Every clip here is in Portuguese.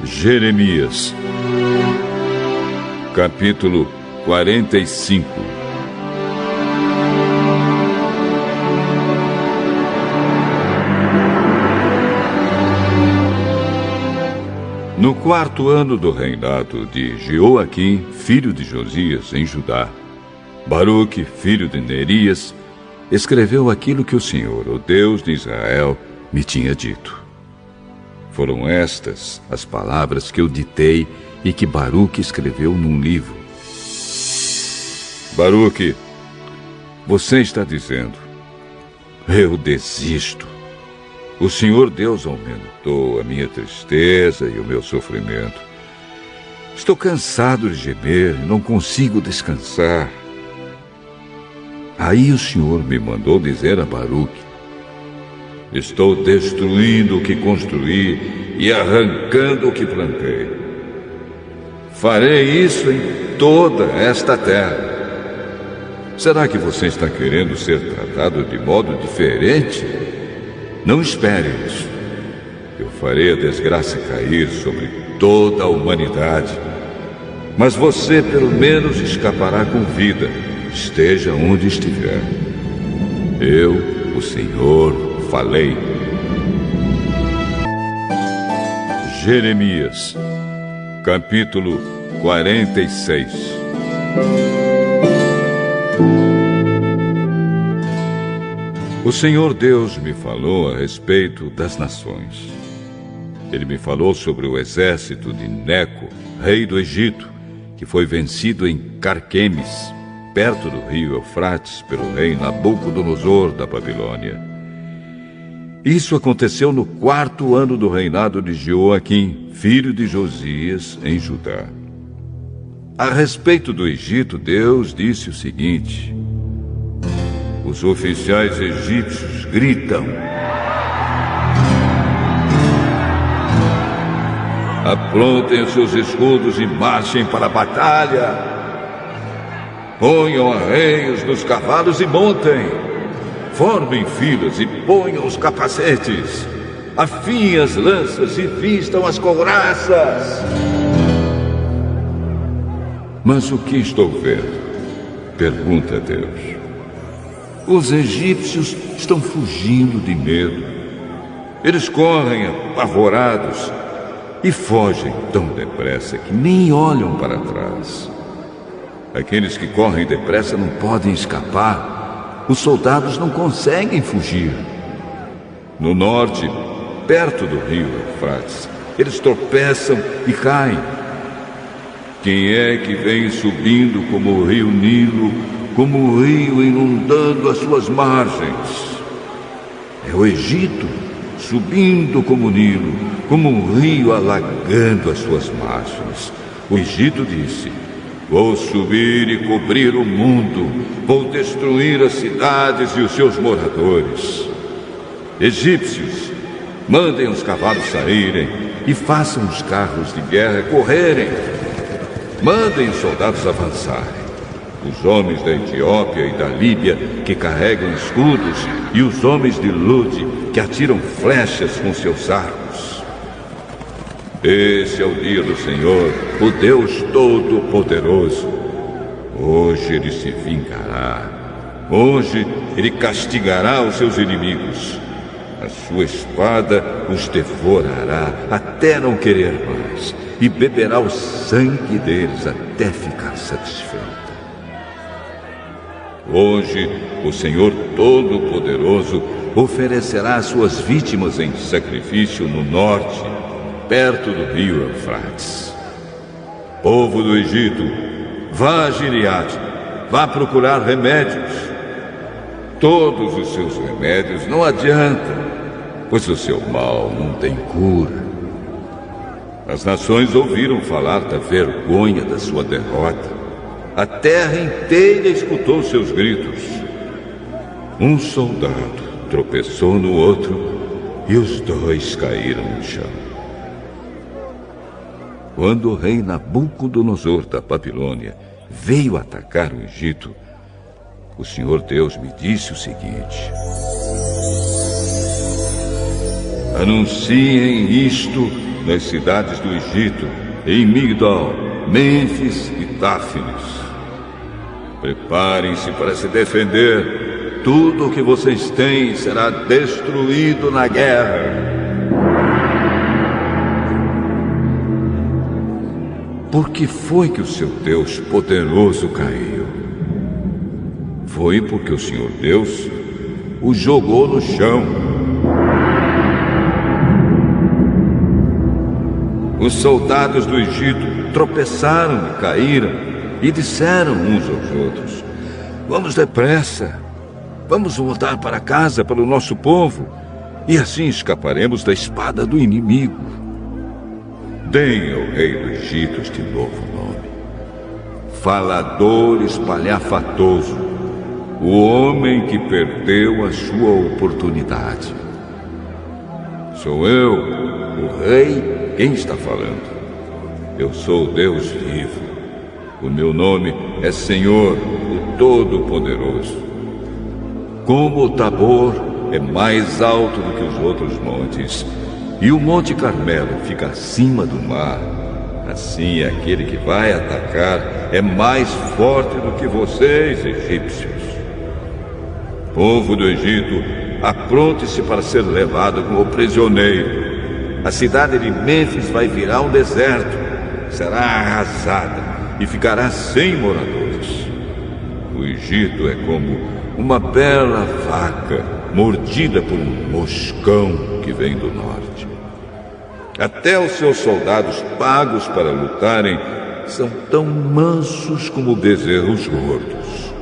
Jeremias, capítulo 45. No quarto ano do reinado de Jeoaquim, filho de Josias, em Judá, Baruque, filho de Nerias, escreveu aquilo que o Senhor, o Deus de Israel, me tinha dito. Foram estas as palavras que eu ditei e que Baruque escreveu num livro. Baruque, você está dizendo: eu desisto. O Senhor Deus aumentou a minha tristeza e o meu sofrimento. Estou cansado de gemer e não consigo descansar. Aí o Senhor me mandou dizer a Baruque: estou destruindo o que construí e arrancando o que plantei. Farei isso em toda esta terra. Será que você está querendo ser tratado de modo diferente? Não espere isso. Eu farei a desgraça cair sobre toda a humanidade. Mas você, pelo menos, escapará com vida, esteja onde estiver. Eu, o Senhor, falei. Jeremias, capítulo 46. O Senhor Deus me falou a respeito das nações. Ele me falou sobre o exército de Neco, rei do Egito, que foi vencido em Carquemes, perto do rio Eufrates, pelo rei Nabucodonosor da Babilônia. Isso aconteceu no quarto ano do reinado de Jeoaquim, filho de Josias, em Judá. A respeito do Egito, Deus disse o seguinte: os oficiais egípcios gritam: aprontem os seus escudos e marchem para a batalha. Ponham arreios nos cavalos e montem. Formem filas e ponham os capacetes. Afiem as lanças e vistam as couraças. Mas o que estou vendo? Pergunta Deus. Os egípcios estão fugindo de medo. Eles correm apavorados e fogem tão depressa que nem olham para trás. Aqueles que correm depressa não podem escapar. Os soldados não conseguem fugir. No norte, perto do rio Eufrates, eles tropeçam e caem. Quem é que vem subindo como o rio Nilo, como o rio inundando as suas margens? É o Egito, subindo como o Nilo, como um rio alagando as suas margens. O Egito disse: vou subir e cobrir o mundo, vou destruir as cidades e os seus moradores. Egípcios, mandem os cavalos saírem e façam os carros de guerra correrem. Mandem os soldados avançarem. Os homens da Etiópia e da Líbia que carregam escudos e os homens de Lude que atiram flechas com seus arcos. Esse é o dia do Senhor, o Deus Todo-Poderoso. Hoje ele se vingará. Hoje ele castigará os seus inimigos. A sua espada os devorará até não querer mais e beberá o sangue deles até ficar satisfeito. Hoje, o Senhor Todo-Poderoso oferecerá suas vítimas em sacrifício no norte, perto do rio Eufrates. Povo do Egito, vá a Gileade, vá procurar remédios. Todos os seus remédios não adiantam, pois o seu mal não tem cura. As nações ouviram falar da vergonha da sua derrota. A terra inteira escutou seus gritos. Um soldado tropeçou no outro e os dois caíram no chão. Quando o rei Nabucodonosor da Babilônia veio atacar o Egito, o Senhor Deus me disse o seguinte: Anunciem isto nas cidades do Egito, em Migdol, Mênfis e Táfnis. Preparem-se para se defender. Tudo o que vocês têm será destruído na guerra. Por que foi que o seu Deus poderoso caiu? Foi porque o Senhor Deus o jogou no chão. Os soldados do Egito tropeçaram e caíram e disseram uns aos outros: vamos depressa, vamos voltar para casa pelo nosso povo e assim escaparemos da espada do inimigo. Deem ao rei do Egito este novo nome: Falador Espalhafatoso, o homem que perdeu a sua oportunidade. Sou eu, o rei, quem está falando. Eu sou o Deus vivo. O meu nome é Senhor, o Todo-Poderoso. Como o Tabor é mais alto do que os outros montes, e o Monte Carmelo fica acima do mar, assim aquele que vai atacar é mais forte do que vocês, egípcios. Povo do Egito, apronte-se para ser levado como prisioneiro. A cidade de Mênfis vai virar um deserto, será arrasada e ficará sem moradores. O Egito é como uma bela vaca mordida por um moscão que vem do norte. Até os seus soldados pagos para lutarem são tão mansos como bezerros gordos.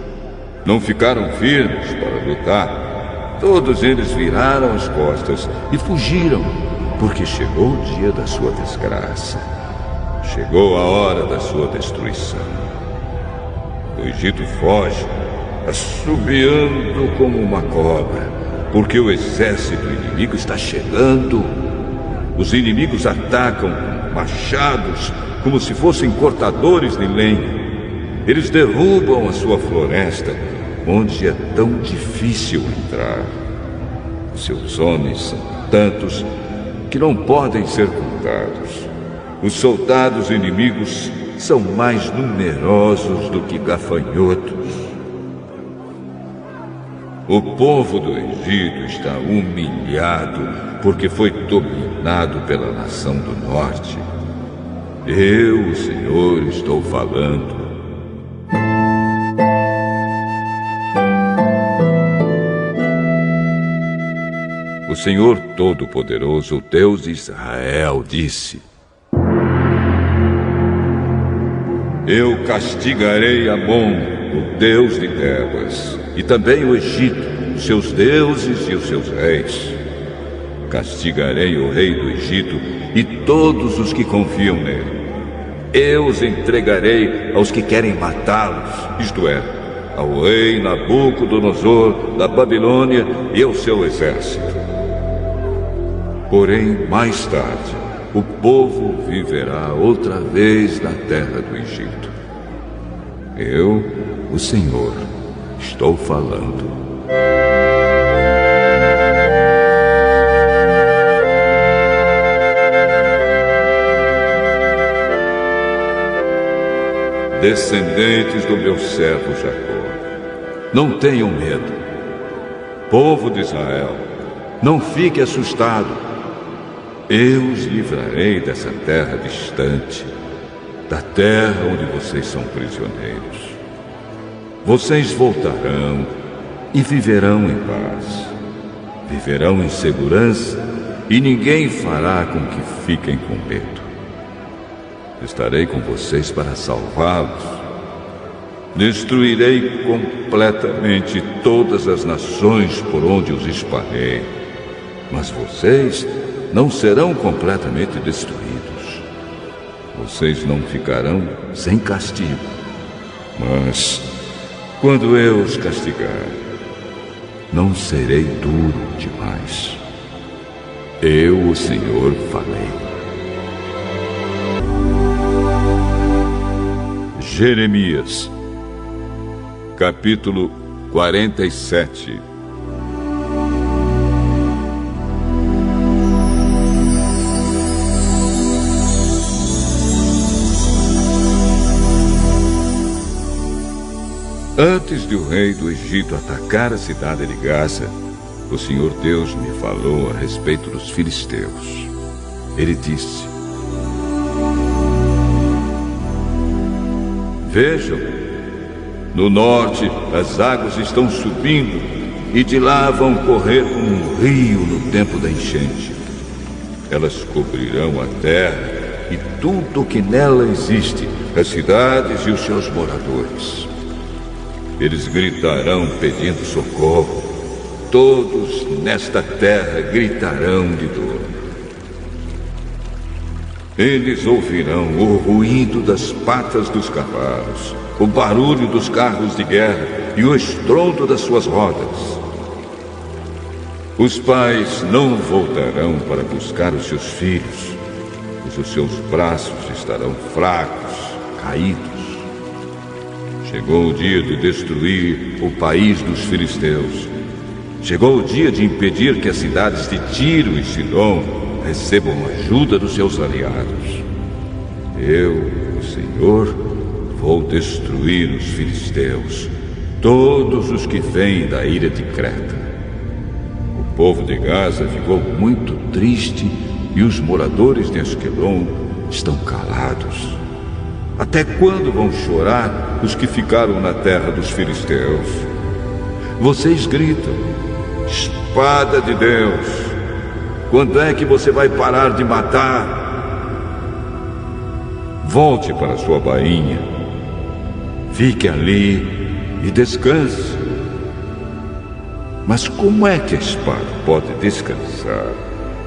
Não ficaram firmes para lutar. Todos eles viraram as costas e fugiram, porque chegou o dia da sua desgraça. Chegou a hora da sua destruição. O Egito foge, assobiando como uma cobra, porque o exército inimigo está chegando. Os inimigos atacam com machados, como se fossem cortadores de lenha. Eles derrubam a sua floresta, onde é tão difícil entrar. Seus homens são tantos que não podem ser contados. Os soldados inimigos são mais numerosos do que gafanhotos. O povo do Egito está humilhado porque foi dominado pela nação do norte. Eu, o Senhor, estou falando. O Senhor Todo-Poderoso, Deus de Israel, disse: eu castigarei Amon, o Deus de Tebas, e também o Egito, os seus deuses e os seus reis. Castigarei o rei do Egito e todos os que confiam nele. Eu os entregarei aos que querem matá-los, isto é, ao rei Nabucodonosor da Babilônia e ao seu exército. Porém, mais tarde, o povo viverá outra vez na terra do Egito. Eu, o Senhor, estou falando. Descendentes do meu servo Jacó, não tenham medo. Povo de Israel, não fique assustado. Eu os livrarei dessa terra distante, da terra onde vocês são prisioneiros. Vocês voltarão e viverão em paz. Viverão em segurança e ninguém fará com que fiquem com medo. Estarei com vocês para salvá-los. Destruirei completamente todas as nações por onde os espalhei. Mas vocês não serão completamente destruídos. Vocês não ficarão sem castigo. Mas, quando eu os castigar, não serei duro demais. Eu, o Senhor, falei. Jeremias, capítulo 47. Antes de o rei do Egito atacar a cidade de Gaza, o Senhor Deus me falou a respeito dos filisteus. Ele disse: Vejam, no norte as águas estão subindo e de lá vão correr como um rio no tempo da enchente. Elas cobrirão a terra e tudo o que nela existe, as cidades e os seus moradores. Eles gritarão pedindo socorro. Todos nesta terra gritarão de dor. Eles ouvirão o ruído das patas dos cavalos, o barulho dos carros de guerra e o estrondo das suas rodas. Os pais não voltarão para buscar os seus filhos, pois os seus braços estarão fracos, caídos. Chegou o dia de destruir o país dos filisteus. Chegou o dia de impedir que as cidades de Tiro e Sidom recebam ajuda dos seus aliados. Eu, o Senhor, vou destruir os filisteus, todos os que vêm da ilha de Creta. O povo de Gaza ficou muito triste e os moradores de Asquelon estão calados. Até quando vão chorar os que ficaram na terra dos filisteus? Vocês gritam: espada de Deus, quando é que você vai parar de matar? Volte para sua bainha, fique ali e descanse. Mas como é que a espada pode descansar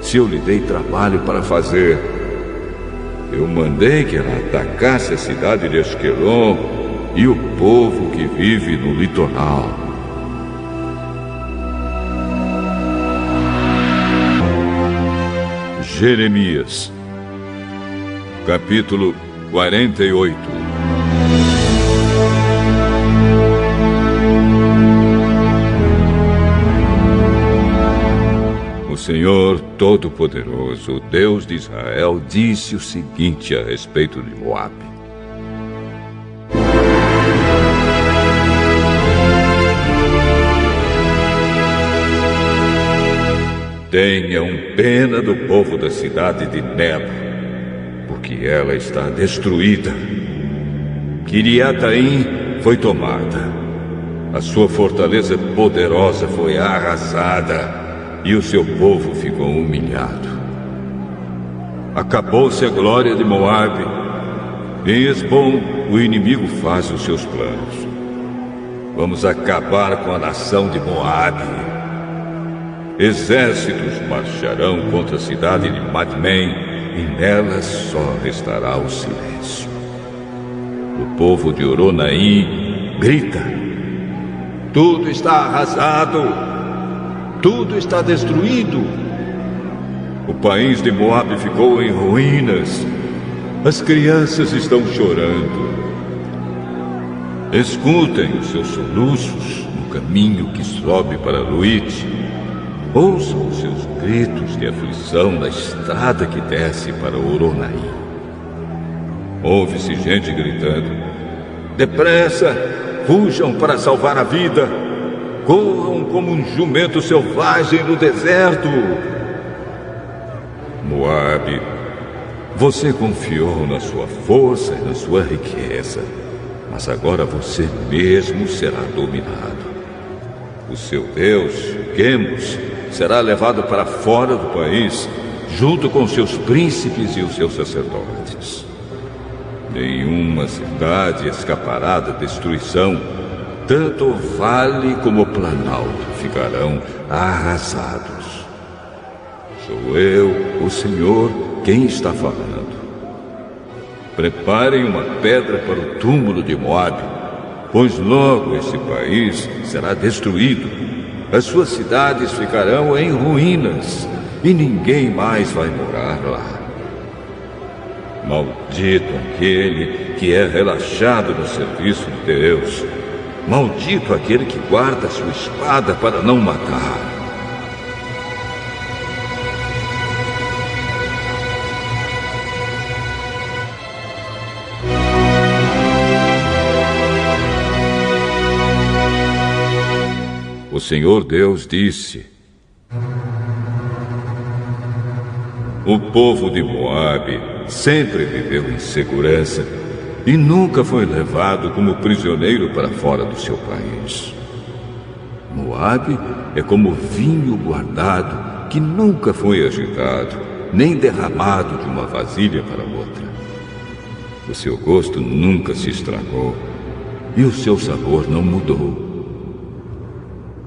se eu lhe dei trabalho para fazer? Eu mandei que ela atacasse a cidade de Asquelon e o povo que vive no litoral. Jeremias, capítulo 48. O Senhor Todo-Poderoso, o Deus de Israel, disse o seguinte a respeito de Moabe: Tenham pena do povo da cidade de Nebo, porque ela está destruída. Quiriataim foi tomada, a sua fortaleza poderosa foi arrasada, e o seu povo ficou humilhado. Acabou-se a glória de Moabe. Em Esbom, o inimigo faz os seus planos. Vamos acabar com a nação de Moabe. Exércitos marcharão contra a cidade de Madmen, e nela só restará o silêncio. O povo de Oronaim grita: tudo está arrasado! Tudo está destruído. O país de Moabe ficou em ruínas. As crianças estão chorando. Escutem os seus soluços no caminho que sobe para Luite. Ouçam os seus gritos de aflição na estrada que desce para Oronaim. Ouve-se gente gritando: depressa, fujam para salvar a vida. Corram como um jumento selvagem no deserto. Moabe, você confiou na sua força e na sua riqueza, mas agora você mesmo será dominado. O seu Deus, Quemos, será levado para fora do país, junto com seus príncipes e os seus sacerdotes. Nenhuma cidade escapará da destruição. Tanto o vale como o planalto ficarão arrasados. Sou eu, o Senhor, quem está falando. Preparem uma pedra para o túmulo de Moabe, pois logo esse país será destruído. As suas cidades ficarão em ruínas e ninguém mais vai morar lá. Maldito aquele que é relaxado no serviço de Deus. Maldito aquele que guarda sua espada para não matar. Senhor Deus disse: o povo de Moabe sempre viveu em segurança e nunca foi levado como prisioneiro para fora do seu país. Moabe é como vinho guardado que nunca foi agitado, nem derramado de uma vasilha para outra. O seu gosto nunca se estragou e o seu sabor não mudou.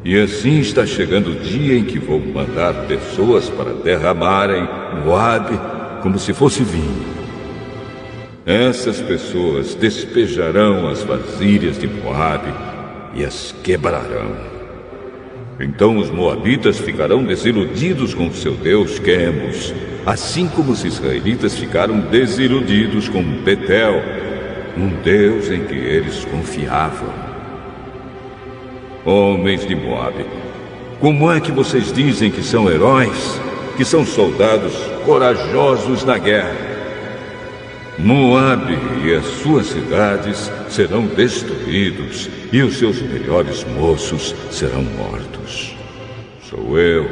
E assim está chegando o dia em que vou mandar pessoas para derramarem Moabe como se fosse vinho. Essas pessoas despejarão as vasilhas de Moabe e as quebrarão. Então os moabitas ficarão desiludidos com seu Deus Quemos, assim como os israelitas ficaram desiludidos com Betel, um Deus em que eles confiavam. Homens de Moabe, como é que vocês dizem que são heróis, que são soldados corajosos na guerra? Moabe e as suas cidades serão destruídos e os seus melhores moços serão mortos. Sou eu,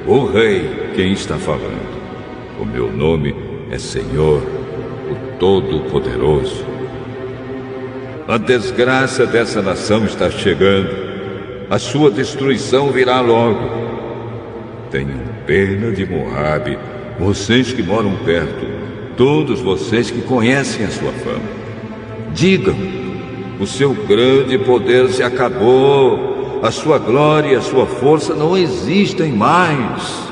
o rei, quem está falando. O meu nome é Senhor, o Todo-Poderoso. A desgraça dessa nação está chegando. A sua destruição virá logo. Tenham pena de Moabe, vocês que moram perto, todos vocês que conhecem a sua fama. Digam, o seu grande poder se acabou, a sua glória e a sua força não existem mais.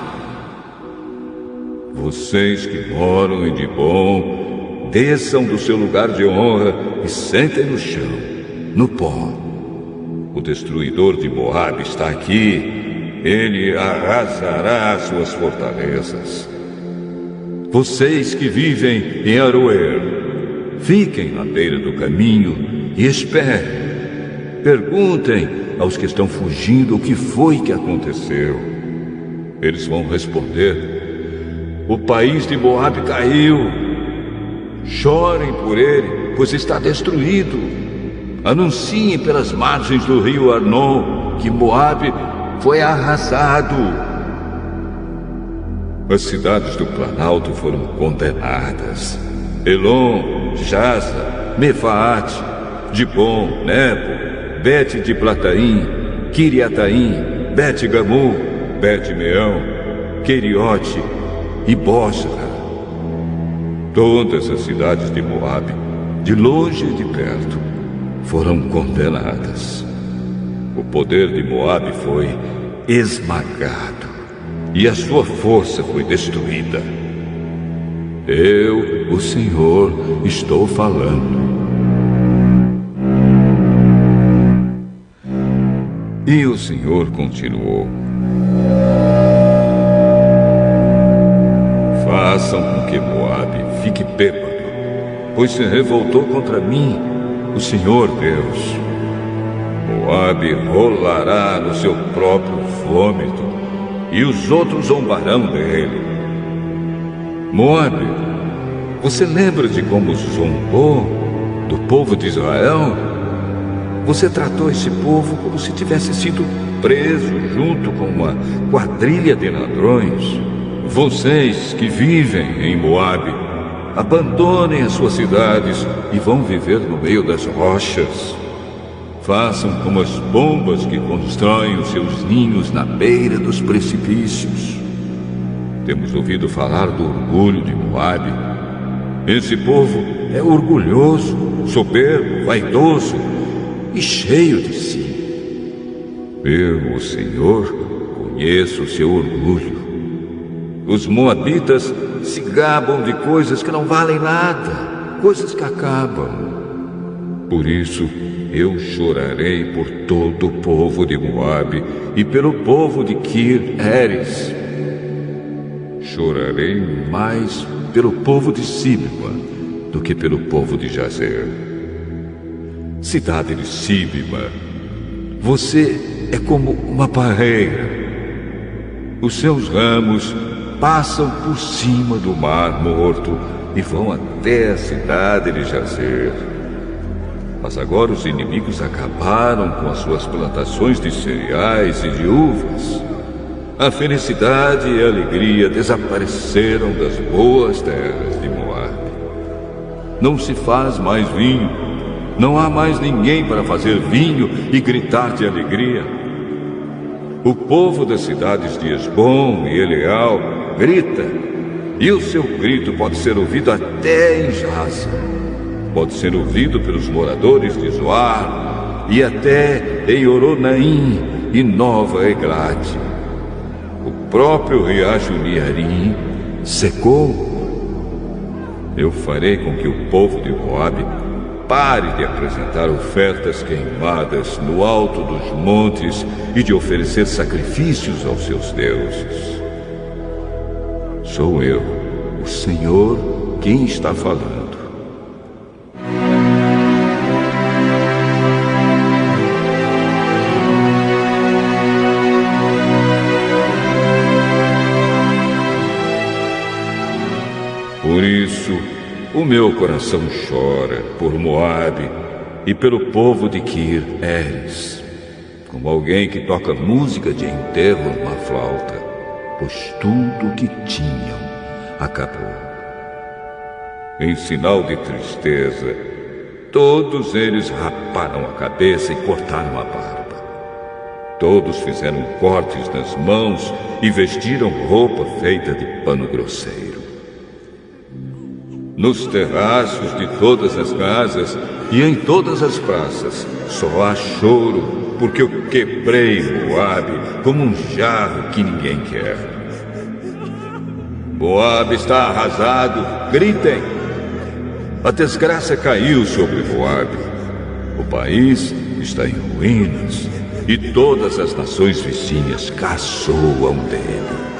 Vocês que moram em Dibom, desçam do seu lugar de honra e sentem no chão, no pó. O destruidor de Moabe está aqui. Ele arrasará as suas fortalezas. Vocês que vivem em Aroer, fiquem à beira do caminho e esperem. Perguntem aos que estão fugindo o que foi que aconteceu. Eles vão responder: o país de Moabe caiu. Chorem por ele, pois está destruído. Anunciem pelas margens do rio Arnon que Moabe foi arrasado. As cidades do Planalto foram condenadas. Elon, Jaza, Mefaate, Dibom, Nebo, Bet de Plataim, Kiriataim, Bet Gamu, Bet Meão, Queriote e Bosra. Todas as cidades de Moabe, de longe e de perto, foram condenadas. O poder de Moabe foi esmagado e a sua força foi destruída. Eu, o Senhor, estou falando. E o Senhor continuou: façam com que Moabe fique bêbado, pois se revoltou contra mim, o Senhor Deus. Moabe rolará no seu próprio vômito e os outros zombarão dele. Moabe, você lembra de como zombou do povo de Israel? Você tratou esse povo como se tivesse sido preso junto com uma quadrilha de ladrões. Vocês que vivem em Moabe, abandonem as suas cidades e vão viver no meio das rochas. Façam como as pombas que constroem os seus ninhos na beira dos precipícios. Temos ouvido falar do orgulho de Moabe. Esse povo é orgulhoso, soberbo, vaidoso e cheio de si. Eu, o Senhor, conheço o seu orgulho. Os moabitas se gabam de coisas que não valem nada, coisas que acabam. Por isso, eu chorarei por todo o povo de Moabe e pelo povo de Kir-Eres. Chorarei mais pelo povo de Sibma do que pelo povo de Jazer. Cidade de Sibma, você é como uma parreira. Os seus ramos passam por cima do mar morto e vão até a cidade de Jazer. Mas agora os inimigos acabaram com as suas plantações de cereais e de uvas. A felicidade e a alegria desapareceram das boas terras de Moabe. Não se faz mais vinho. Não há mais ninguém para fazer vinho e gritar de alegria. O povo das cidades de Hesbom e Eleal grita, e o seu grito pode ser ouvido até em Jaza. Pode ser ouvido pelos moradores de Zoar e até em Oronaim e Nova Eglate. O próprio riacho Niarim secou. Eu farei com que o povo de Moabe pare de apresentar ofertas queimadas no alto dos montes e de oferecer sacrifícios aos seus deuses. Sou eu, o Senhor, quem está falando. Por isso, o meu coração chora por Moabe e pelo povo de Kir Eres, como alguém que toca música de enterro numa flauta, pois tudo o que tinham acabou. Em sinal de tristeza, todos eles raparam a cabeça e cortaram a barba. Todos fizeram cortes nas mãos e vestiram roupa feita de pano grosseiro. Nos terraços de todas as casas e em todas as praças só há choro, porque eu quebrei Moabe como um jarro que ninguém quer. Moabe está arrasado, gritem! A desgraça caiu sobre Moabe. O país está em ruínas e todas as nações vizinhas caçoam dele.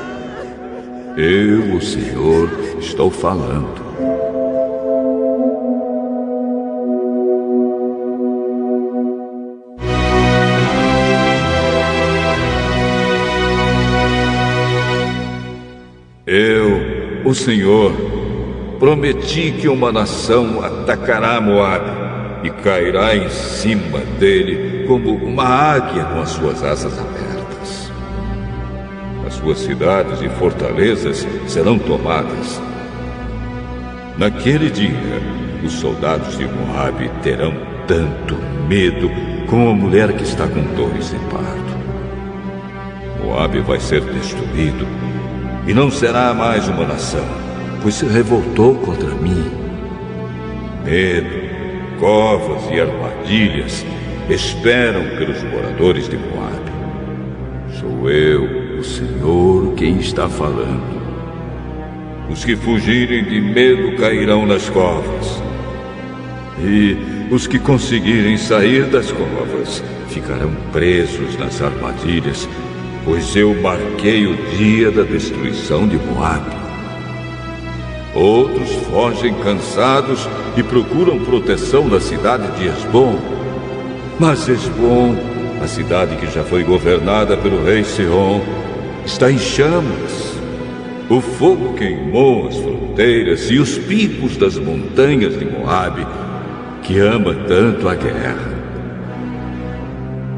Eu, o Senhor, estou falando. Eu, o Senhor, prometi que uma nação atacará Moabe e cairá em cima dele como uma águia com as suas asas abertas. As suas cidades e fortalezas serão tomadas. Naquele dia, os soldados de Moabe terão tanto medo como a mulher que está com dores em parto. Moabe vai ser destruído e não será mais uma nação, pois se revoltou contra mim. Medo, covas e armadilhas esperam pelos moradores de Moabe. Sou eu, o Senhor, quem está falando. Os que fugirem de medo cairão nas covas. E os que conseguirem sair das covas ficarão presos nas armadilhas, pois eu marquei o dia da destruição de Moabe. Outros fogem cansados e procuram proteção na cidade de Hesbom. Mas Hesbom, a cidade que já foi governada pelo rei Sihon, está em chamas. O fogo queimou as fronteiras e os picos das montanhas de Moabe, que ama tanto a guerra.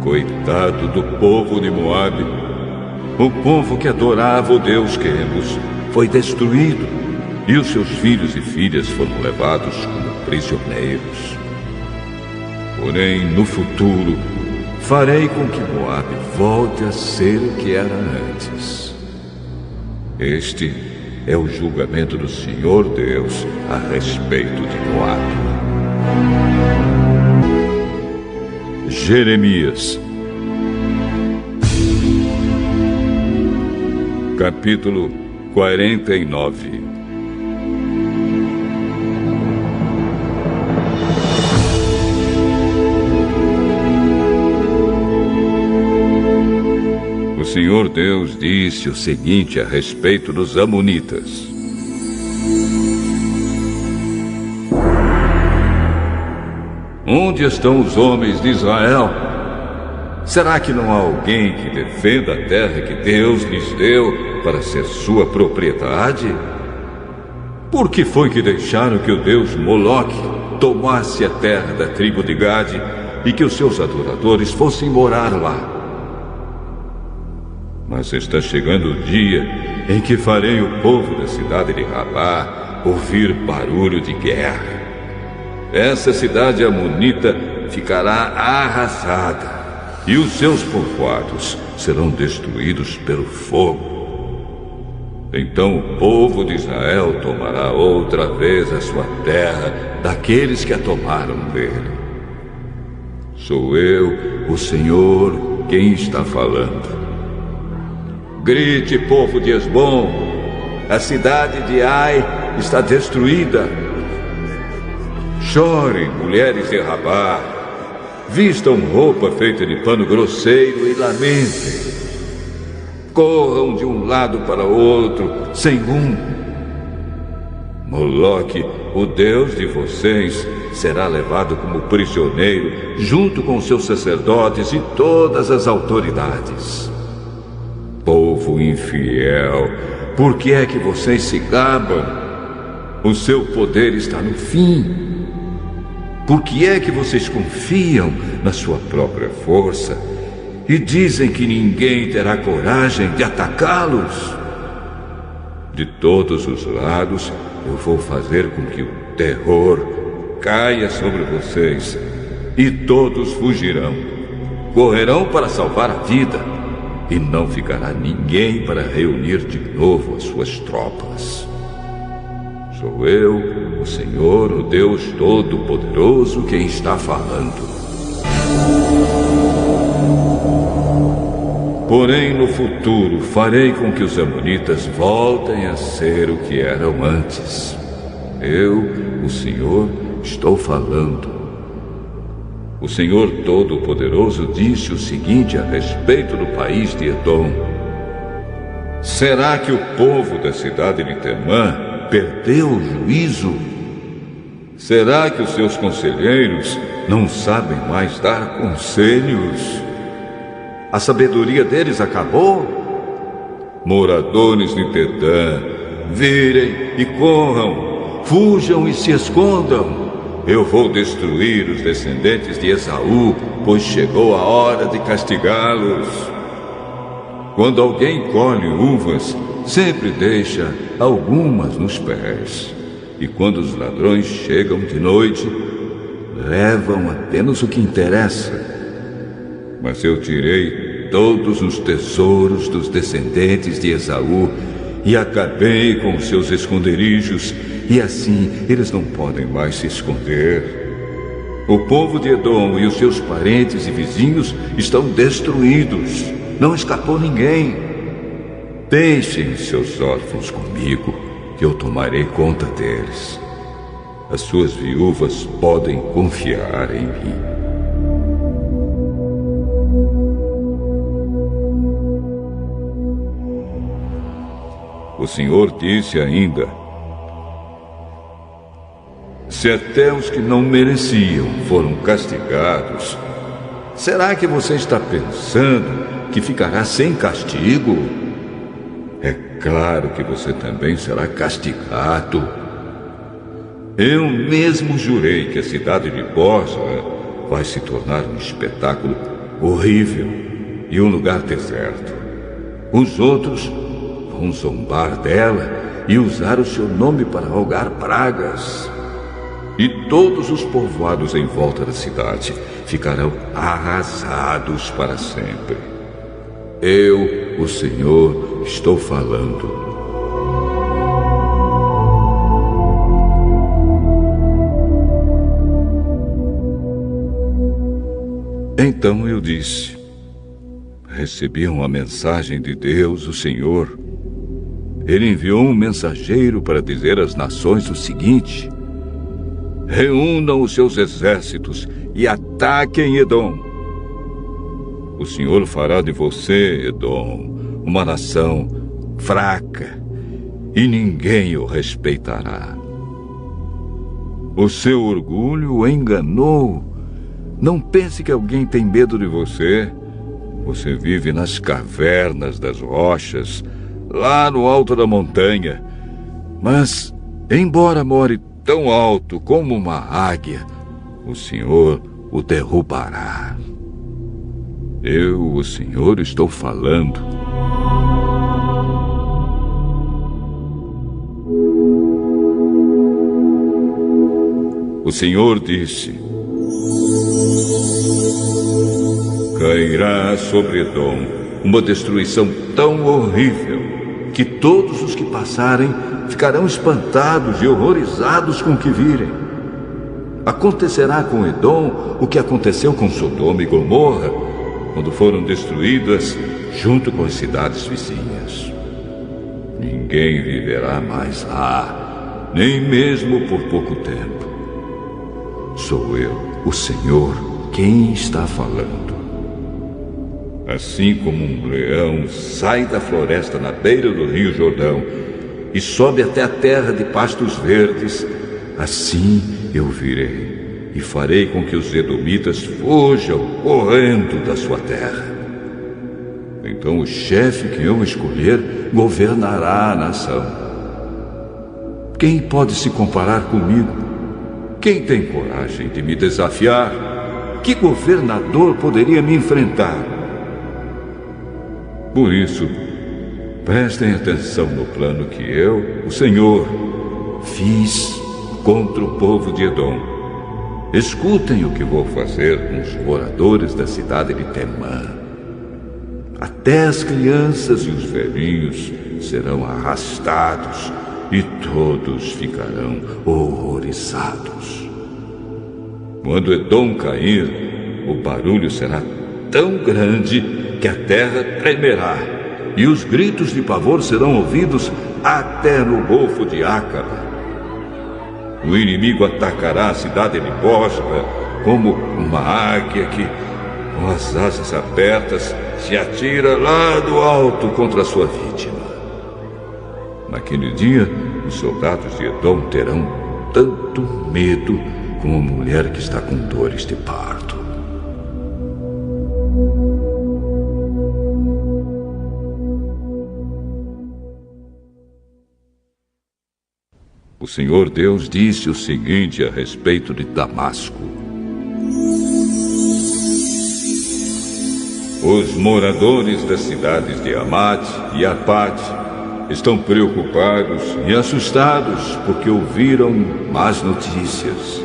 Coitado do povo de Moabe. O povo que adorava o Deus Quemos foi destruído e os seus filhos e filhas foram levados como prisioneiros. Porém, no futuro, farei com que Moabe volte a ser o que era antes. Este é o julgamento do Senhor Deus a respeito de Moabe. Jeremias, capítulo 49. O Senhor Deus disse o seguinte a respeito dos amonitas: Onde estão os homens de Israel? Será que não há alguém que defenda a terra que Deus lhes deu para ser sua propriedade? Por que foi que deixaram que o deus Moloque tomasse a terra da tribo de Gade e que os seus adoradores fossem morar lá? Mas está chegando o dia em que farei o povo da cidade de Rabá ouvir barulho de guerra. Essa cidade amonita ficará arrasada e os seus povoados serão destruídos pelo fogo. Então o povo de Israel tomará outra vez a sua terra daqueles que a tomaram dele. Sou eu, o Senhor, quem está falando. Grite, povo de Esbom, a cidade de Ai está destruída. Chorem, mulheres de Rabá, vistam roupa feita de pano grosseiro e lamentem. Corram de um lado para o outro, sem rumo. Moloque, o deus de vocês, será levado como prisioneiro, junto com seus sacerdotes e todas as autoridades. Povo infiel, por que é que vocês se gabam? O seu poder está no fim. Por que é que vocês confiam na sua própria força e dizem que ninguém terá coragem de atacá-los? De todos os lados, eu vou fazer com que o terror caia sobre vocês e todos fugirão. Correrão para salvar a vida e não ficará ninguém para reunir de novo as suas tropas. Sou eu, o Senhor, o Deus Todo-Poderoso, quem está falando. Porém, no futuro, farei com que os amonitas voltem a ser o que eram antes. Eu, o Senhor, estou falando. O Senhor Todo-Poderoso disse o seguinte a respeito do país de Edom. Será que o povo da cidade de Temã perdeu o juízo? Será que os seus conselheiros não sabem mais dar conselhos? A sabedoria deles acabou? Moradores de Dedã, virem e corram, fujam e se escondam. Eu vou destruir os descendentes de Esaú, pois chegou a hora de castigá-los. Quando alguém colhe uvas, sempre deixa algumas nos pés. E quando os ladrões chegam de noite, levam apenas o que interessa. Mas eu tirei todos os tesouros dos descendentes de Esaú e acabei com os seus esconderijos, e assim eles não podem mais se esconder. O povo de Edom e os seus parentes e vizinhos estão destruídos. Não escapou ninguém. Deixem seus órfãos comigo, que eu tomarei conta deles. As suas viúvas podem confiar em mim. O Senhor disse ainda: se até os que não mereciam foram castigados, será que você está pensando que ficará sem castigo? É claro que você também será castigado. Eu mesmo jurei que a cidade de Bosra vai se tornar um espetáculo horrível e um lugar deserto. Os outros vão zombar dela e usar o seu nome para rogar pragas. E todos os povoados em volta da cidade ficarão arrasados para sempre. Eu, o Senhor, estou falando. Então eu disse: recebi uma mensagem de Deus, o Senhor. Ele enviou um mensageiro para dizer às nações o seguinte: reúnam os seus exércitos e ataquem Edom. O Senhor fará de você, Edom, uma nação fraca, e ninguém o respeitará. O seu orgulho o enganou. Não pense que alguém tem medo de você. Você vive nas cavernas das rochas, lá no alto da montanha. Mas Embora more tão alto como uma águia, o Senhor o derrubará. Eu, o Senhor, estou falando. O Senhor disse: cairá sobre Edom uma destruição tão horrível que todos os que passarem ficarão espantados e horrorizados com o que virem. Acontecerá com Edom o que aconteceu com Sodoma e Gomorra, quando foram destruídas junto com as cidades vizinhas. Ninguém viverá mais lá, nem mesmo por pouco tempo. Sou eu, o Senhor, quem está falando. Assim como um leão sai da floresta na beira do rio Jordão e sobe até a terra de pastos verdes, assim eu virei e farei com que os edomitas fujam correndo da sua terra. Então o chefe que eu escolher governará a nação. Quem pode se comparar comigo? Quem tem coragem de me desafiar? Que governador poderia me enfrentar? Por isso, prestem atenção no plano que eu, o Senhor, fiz contra o povo de Edom. Escutem o que vou fazer com os moradores da cidade de Temã. Até as crianças e os velhinhos serão arrastados e todos ficarão horrorizados. Quando Edom cair, o barulho será tão grande que a terra tremerá, e os gritos de pavor serão ouvidos até no Golfo de Ácaba. O inimigo atacará a cidade de Bosra como uma águia que, com as asas abertas, se atira lá do alto contra a sua vítima. Naquele dia, os soldados de Edom terão tanto medo como uma mulher que está com dores de parto. O Senhor Deus disse o seguinte a respeito de Damasco: os moradores das cidades de Hamat e Arpad estão preocupados e assustados porque ouviram más notícias.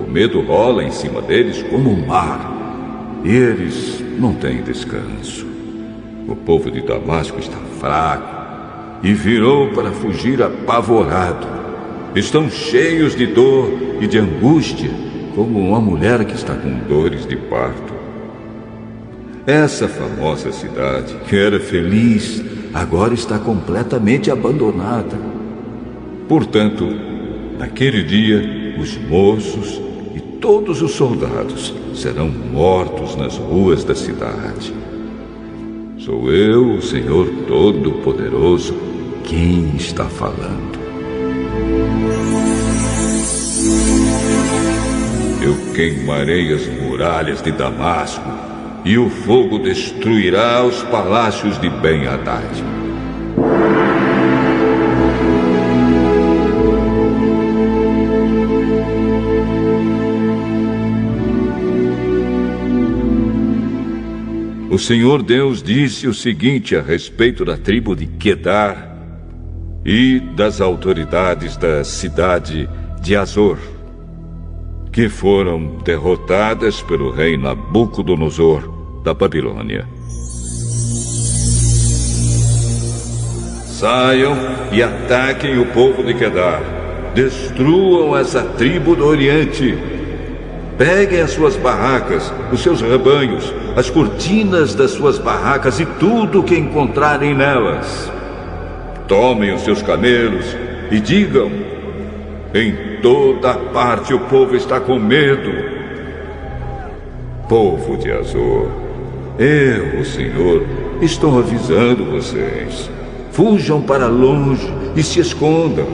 O medo rola em cima deles como um mar, e eles não têm descanso. O povo de Damasco está fraco e virou para fugir apavorado. Estão cheios de dor e de angústia, como uma mulher que está com dores de parto. Essa famosa cidade, que era feliz, agora está completamente abandonada. Portanto, naquele dia, os moços e todos os soldados serão mortos nas ruas da cidade. Sou eu, o Senhor Todo-Poderoso, quem está falando. Eu queimarei as muralhas de Damasco, e o fogo destruirá os palácios de Ben-Hadad. O Senhor Deus disse o seguinte a respeito da tribo de Quedar e das autoridades da cidade de Azor, que foram derrotadas pelo rei Nabucodonosor da Babilônia. Saiam e ataquem o povo de Quedar. Destruam essa tribo do Oriente. Peguem as suas barracas, os seus rebanhos, as cortinas das suas barracas e tudo o que encontrarem nelas. Tomem os seus camelos e digam: em toda parte o povo está com medo. Povo de Azor, eu, o Senhor, estou avisando vocês. Fujam para longe e se escondam.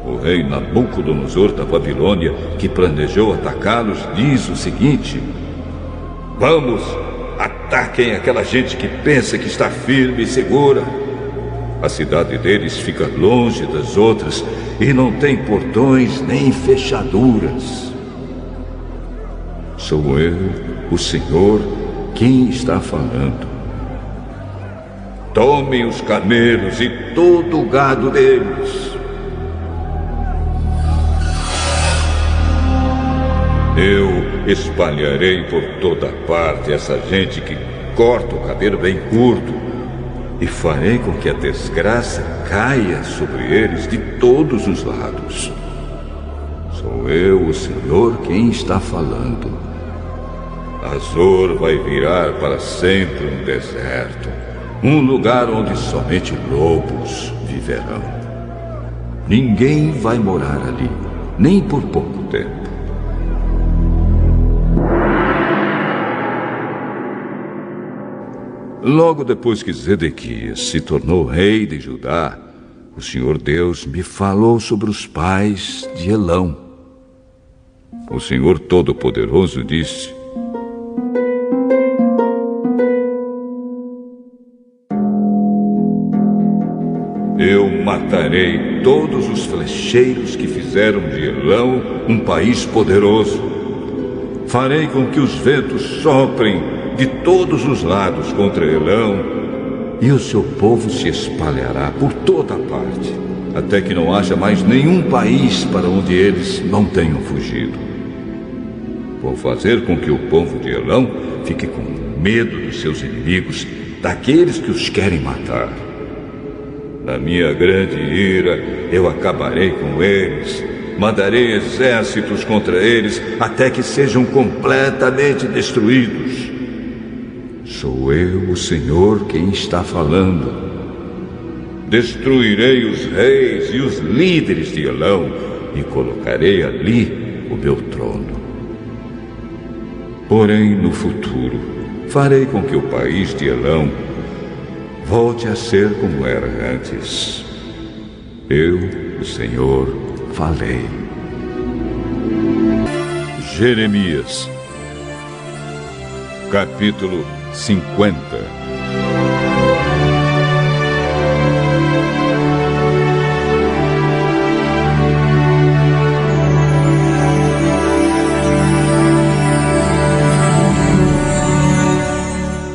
O rei Nabucodonosor da Babilônia, que planejou atacá-los, diz o seguinte: vamos, ataquem aquela gente que pensa que está firme e segura. A cidade deles fica longe das outras e não tem portões nem fechaduras. Sou eu, o Senhor, quem está falando. Tomem os camelos e todo o gado deles. Eu espalharei por toda parte essa gente que corta o cabelo bem curto e farei com que a desgraça caia sobre eles de todos os lados. Sou eu, o Senhor, quem está falando. Azor vai virar para sempre um deserto, um lugar onde somente lobos viverão. Ninguém vai morar ali, nem por pouco tempo. Logo depois que Zedequias se tornou rei de Judá, o Senhor Deus me falou sobre os pais de Elão. O Senhor Todo-Poderoso disse: eu matarei todos os flecheiros que fizeram de Elão um país poderoso. Farei com que os ventos soprem de todos os lados contra Elão, e o seu povo se espalhará por toda parte, até que não haja mais nenhum país para onde eles não tenham fugido. Vou fazer com que o povo de Elão fique com medo dos seus inimigos, daqueles que os querem matar. Na minha grande ira, eu acabarei com eles, mandarei exércitos contra eles até que sejam completamente destruídos. Sou eu, o Senhor, quem está falando. Destruirei os reis e os líderes de Elão e colocarei ali o meu trono. Porém, no futuro, farei com que o país de Elão volte a ser como era antes. Eu, o Senhor, falei. Jeremias, capítulo 50.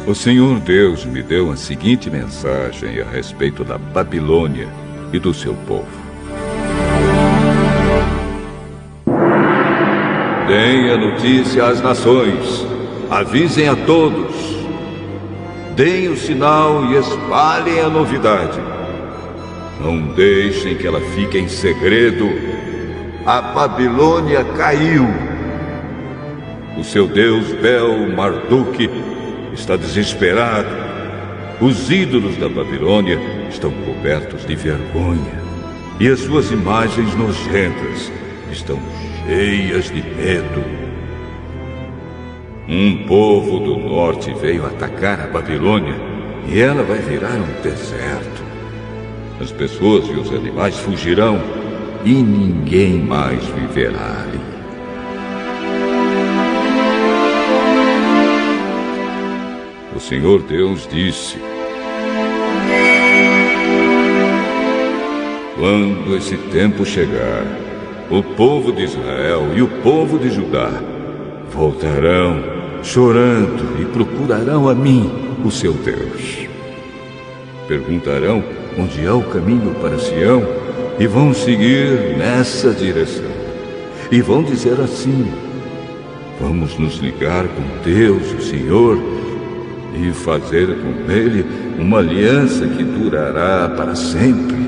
O Senhor Deus me deu a seguinte mensagem a respeito da Babilônia e do seu povo. Deem a notícia às nações, avisem a todos, deem o sinal e espalhem a novidade. Não deixem que ela fique em segredo. A Babilônia caiu. O seu deus Bel-Marduk está desesperado. Os ídolos da Babilônia estão cobertos de vergonha e as suas imagens nojentas estão cheias de medo. Um povo do norte veio atacar a Babilônia e ela vai virar um deserto. As pessoas e os animais fugirão e ninguém mais viverá ali. O Senhor Deus disse: quando esse tempo chegar, o povo de Israel e o povo de Judá voltarão chorando e procurarão a mim, o seu Deus. Perguntarão onde é o caminho para Sião e vão seguir nessa direção. E vão dizer assim: vamos nos ligar com Deus, o Senhor, e fazer com Ele uma aliança que durará para sempre.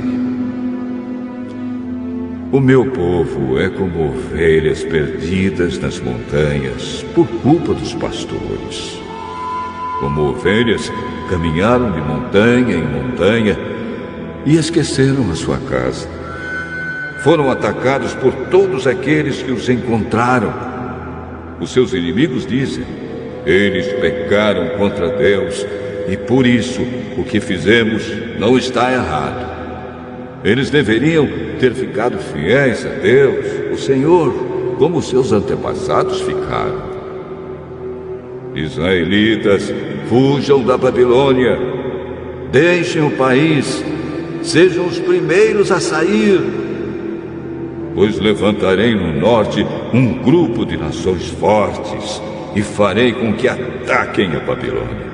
O meu povo é como ovelhas perdidas nas montanhas por culpa dos pastores. Como ovelhas, caminharam de montanha em montanha e esqueceram a sua casa. Foram atacados por todos aqueles que os encontraram. Os seus inimigos dizem: eles pecaram contra Deus e por isso o que fizemos não está errado. Eles deveriam ter ficado fiéis a Deus, o Senhor, como seus antepassados ficaram. Israelitas, fujam da Babilônia, deixem o país sejam os primeiros a sair. Pois levantarei no norte um grupo de nações fortes e farei com que ataquem a Babilônia.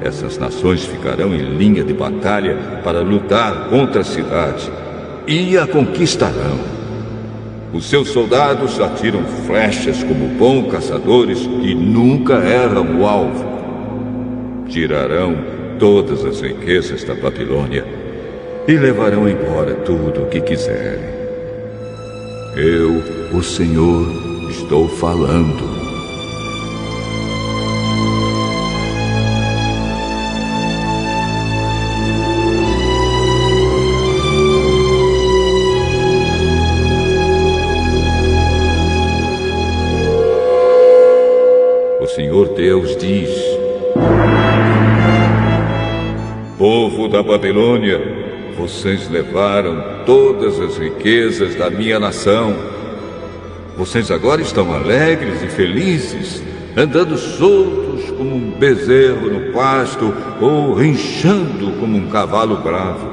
Essas nações ficarão em linha de batalha para lutar contra a cidade e a conquistarão. Os seus soldados atiram flechas como bons caçadores e nunca erram o alvo. Tirarão todas as riquezas da Babilônia e levarão embora tudo o que quiserem. Eu, o Senhor, estou falando. O Senhor Deus diz: povo da Babilônia, vocês levaram todas as riquezas da minha nação. Vocês agora estão alegres e felizes, andando soltos como um bezerro no pasto ou rinchando como um cavalo bravo.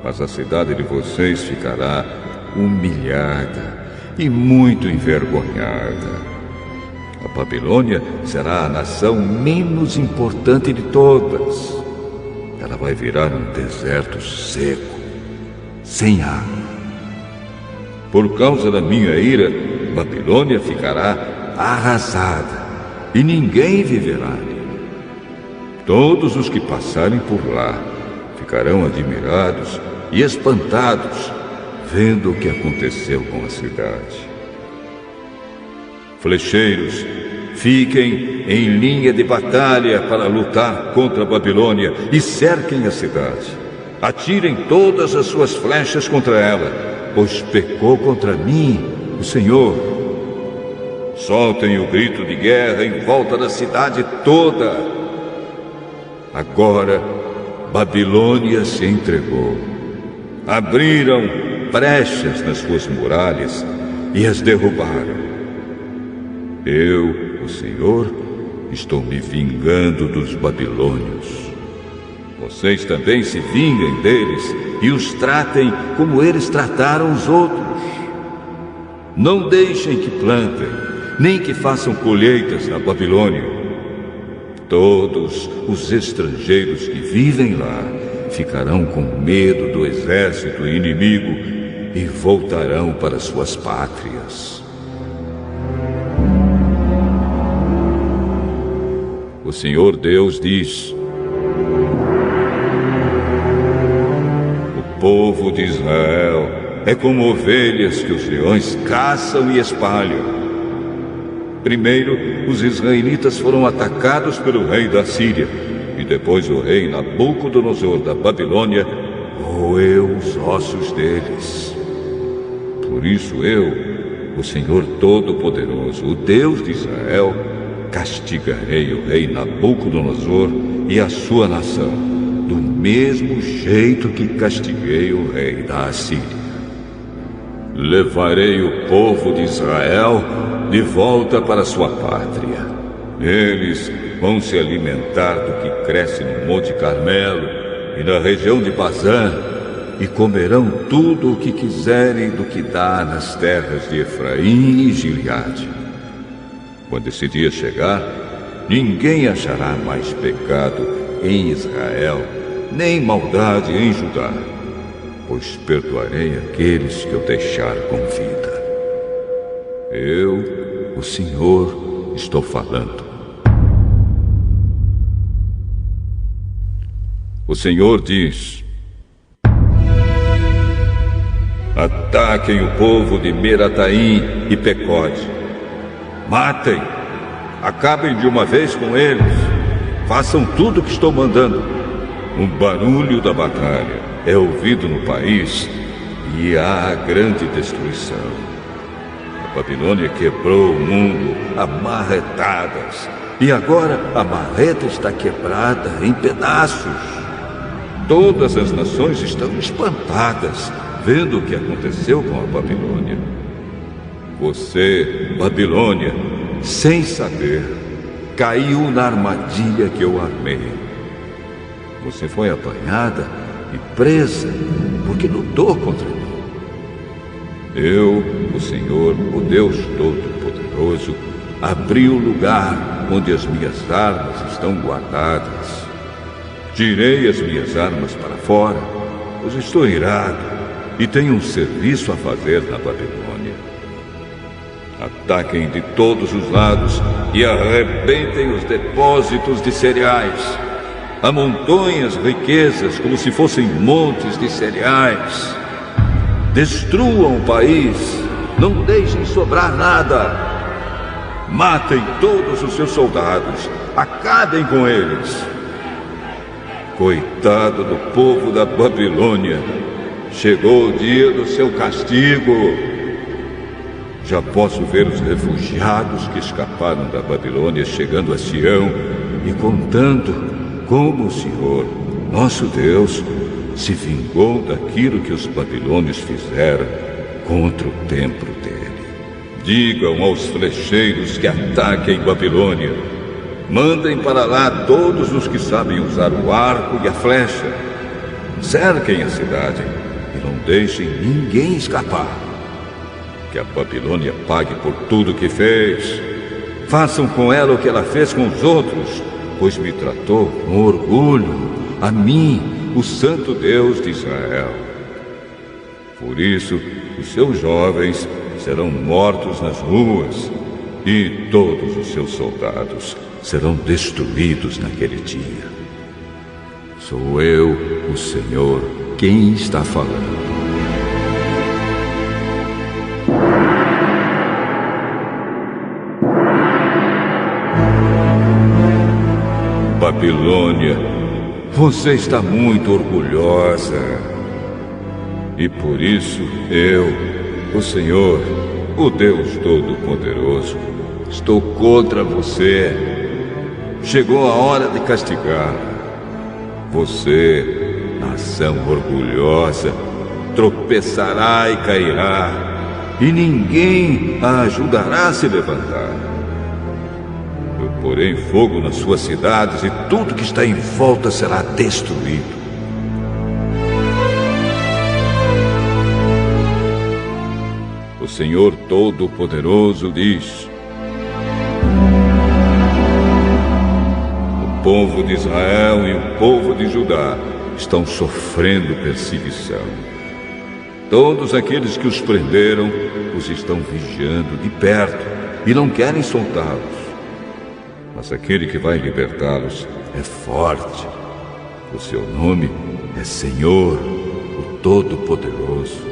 Mas a cidade de vocês ficará humilhada e muito envergonhada. A Babilônia será a nação menos importante de todas. Ela vai virar um deserto seco, sem água. Por causa da minha ira, Babilônia ficará arrasada e ninguém viverá ali. Todos os que passarem por lá ficarão admirados e espantados, vendo o que aconteceu com a cidade. Flecheiros, fiquem em linha de batalha para lutar contra a Babilônia e cerquem a cidade. Atirem todas as suas flechas contra ela, pois pecou contra mim, o Senhor. Soltem o grito de guerra em volta da cidade toda. Agora, Babilônia se entregou. Abriram brechas nas suas muralhas e as derrubaram. Eu, o Senhor, estou me vingando dos babilônios. Vocês também se vinguem deles e os tratem como eles trataram os outros. Não deixem que plantem, nem que façam colheitas na Babilônia. Todos os estrangeiros que vivem lá ficarão com medo do exército inimigo e voltarão para suas pátrias. O Senhor Deus diz: o povo de Israel é como ovelhas que os leões caçam e espalham. Primeiro, os israelitas foram atacados pelo rei da Síria, e depois o rei Nabucodonosor da Babilônia roeu os ossos deles. Por isso eu, o Senhor Todo-Poderoso, o Deus de Israel, castigarei o rei Nabucodonosor e a sua nação, do mesmo jeito que castiguei o rei da Assíria. Levarei o povo de Israel de volta para sua pátria. Eles vão se alimentar do que cresce no Monte Carmelo e na região de Bazã, e comerão tudo o que quiserem do que dá nas terras de Efraim e Gileade. Quando esse dia chegar, ninguém achará mais pecado em Israel, nem maldade em Judá, pois perdoarei aqueles que eu deixar com vida. Eu, o Senhor, estou falando. O Senhor diz: ataquem o povo de Merataim e Pecode. Matem, acabem de uma vez com eles, façam tudo o que estou mandando. O barulho da batalha é ouvido no país e há grande destruição. A Babilônia quebrou o mundo a marretadas, e agora a marreta está quebrada em pedaços. Todas as nações estão espantadas, vendo o que aconteceu com a Babilônia. Você, Babilônia, sem saber, caiu na armadilha que eu armei. Você foi apanhada e presa porque lutou contra mim. Eu, o Senhor, o Deus Todo-Poderoso, abri o lugar onde as minhas armas estão guardadas. Tirei as minhas armas para fora, pois estou irado e tenho um serviço a fazer na Babilônia. Ataquem de todos os lados e arrebentem os depósitos de cereais. Amontoem as riquezas como se fossem montes de cereais. Destruam o país, não deixem sobrar nada. Matem todos os seus soldados, acabem com eles. Coitado do povo da Babilônia, chegou o dia do seu castigo. Já posso ver os refugiados que escaparam da Babilônia chegando a Sião e contando como o Senhor, nosso Deus, se vingou daquilo que os babilônios fizeram contra o templo dele. Digam aos flecheiros que ataquem Babilônia. Mandem para lá todos os que sabem usar o arco e a flecha. Cerquem a cidade e não deixem ninguém escapar. Que a Babilônia pague por tudo que fez. Façam com ela o que ela fez com os outros, pois me tratou com orgulho, a mim, o Santo Deus de Israel. Por isso, os seus jovens serão mortos nas ruas, e todos os seus soldados serão destruídos naquele dia. Sou eu, o Senhor, quem está falando. Babilônia, você está muito orgulhosa. E por isso eu, o Senhor, o Deus Todo-Poderoso, estou contra você. Chegou a hora de castigar. Você, nação orgulhosa, tropeçará e cairá, e ninguém a ajudará a se levantar. Eu porei fogo nas suas cidades e tudo que está em volta será destruído. O Senhor Todo-Poderoso diz: o povo de Israel e o povo de Judá estão sofrendo perseguição. Todos aqueles que os prenderam os estão vigiando de perto e não querem soltá-los. Mas aquele que vai libertá-los é forte. O seu nome é Senhor, o Todo-Poderoso.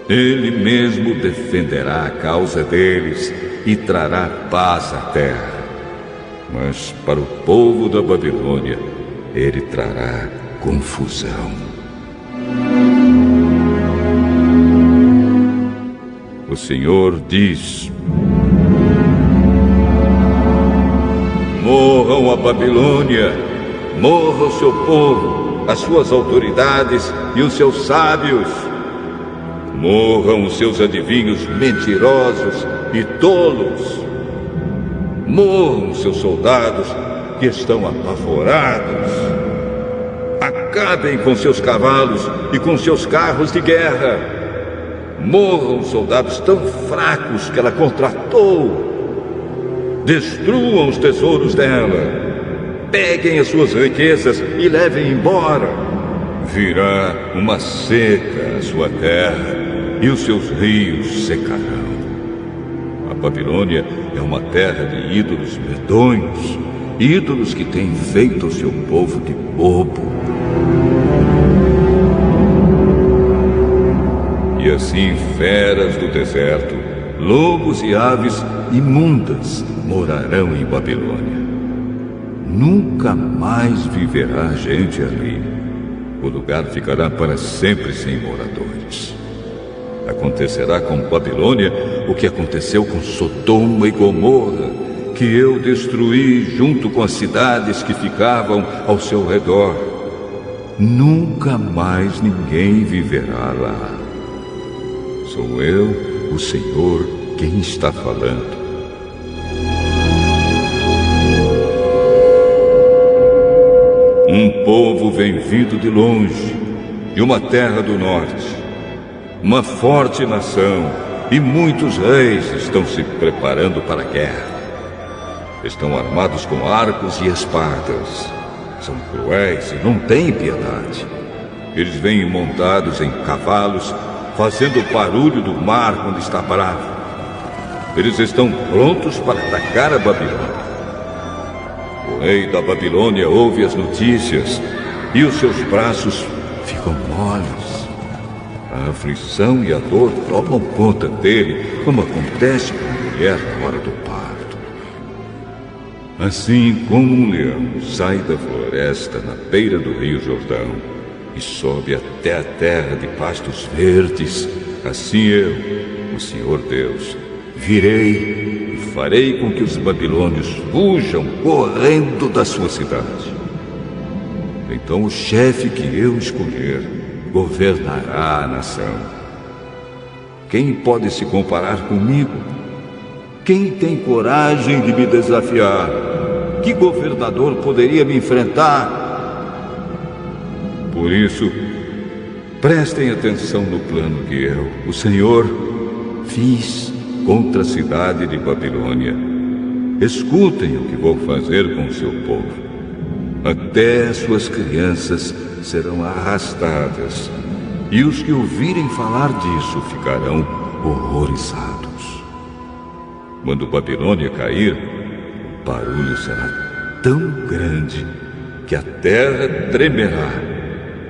Ele mesmo defenderá a causa deles e trará paz à terra. Mas para o povo da Babilônia, ele trará confusão. O Senhor diz: morram a Babilônia, morra o seu povo, as suas autoridades e os seus sábios. Morram os seus adivinhos mentirosos e tolos. Morram os seus soldados que estão apavorados. Acabem com seus cavalos e com seus carros de guerra. Morram os soldados tão fracos que ela contratou. Destruam os tesouros dela. Peguem as suas riquezas e levem embora. Virá uma seca à sua terra e os seus rios secarão. A Babilônia é uma terra de ídolos medonhos, ídolos que têm feito o seu povo de bobo. E assim feras do deserto, lobos e aves imundas morarão em Babilônia. Nunca mais viverá gente ali. O lugar ficará para sempre sem moradores. Acontecerá com Babilônia o que aconteceu com Sodoma e Gomorra, que eu destruí junto com as cidades que ficavam ao seu redor. Nunca mais ninguém viverá lá. Sou eu, o Senhor, quem está falando. Um povo vem vindo de longe, e uma terra do norte. Uma forte nação e muitos reis estão se preparando para a guerra. Estão armados com arcos e espadas. São cruéis e não têm piedade. Eles vêm montados em cavalos, fazendo o barulho do mar quando está bravo. Eles estão prontos para atacar a Babilônia. O rei da Babilônia ouve as notícias e os seus braços ficam moles. A aflição e a dor tomam conta dele, como acontece com a mulher na hora do parto. Assim como um leão sai da floresta na beira do rio Jordão e sobe até a terra de pastos verdes, assim eu, o Senhor Deus, virei e farei com que os babilônios fujam correndo da sua cidade. Então o chefe que eu escolher governará a nação. Quem pode se comparar comigo? Quem tem coragem de me desafiar? Que governador poderia me enfrentar? Por isso, prestem atenção no plano que eu, o Senhor, fiz contra a cidade de Babilônia. Escutem o que vou fazer com o seu povo. Até suas crianças serão arrastadas, e os que ouvirem falar disso ficarão horrorizados. Quando Babilônia cair, o barulho será tão grande que a terra tremerá,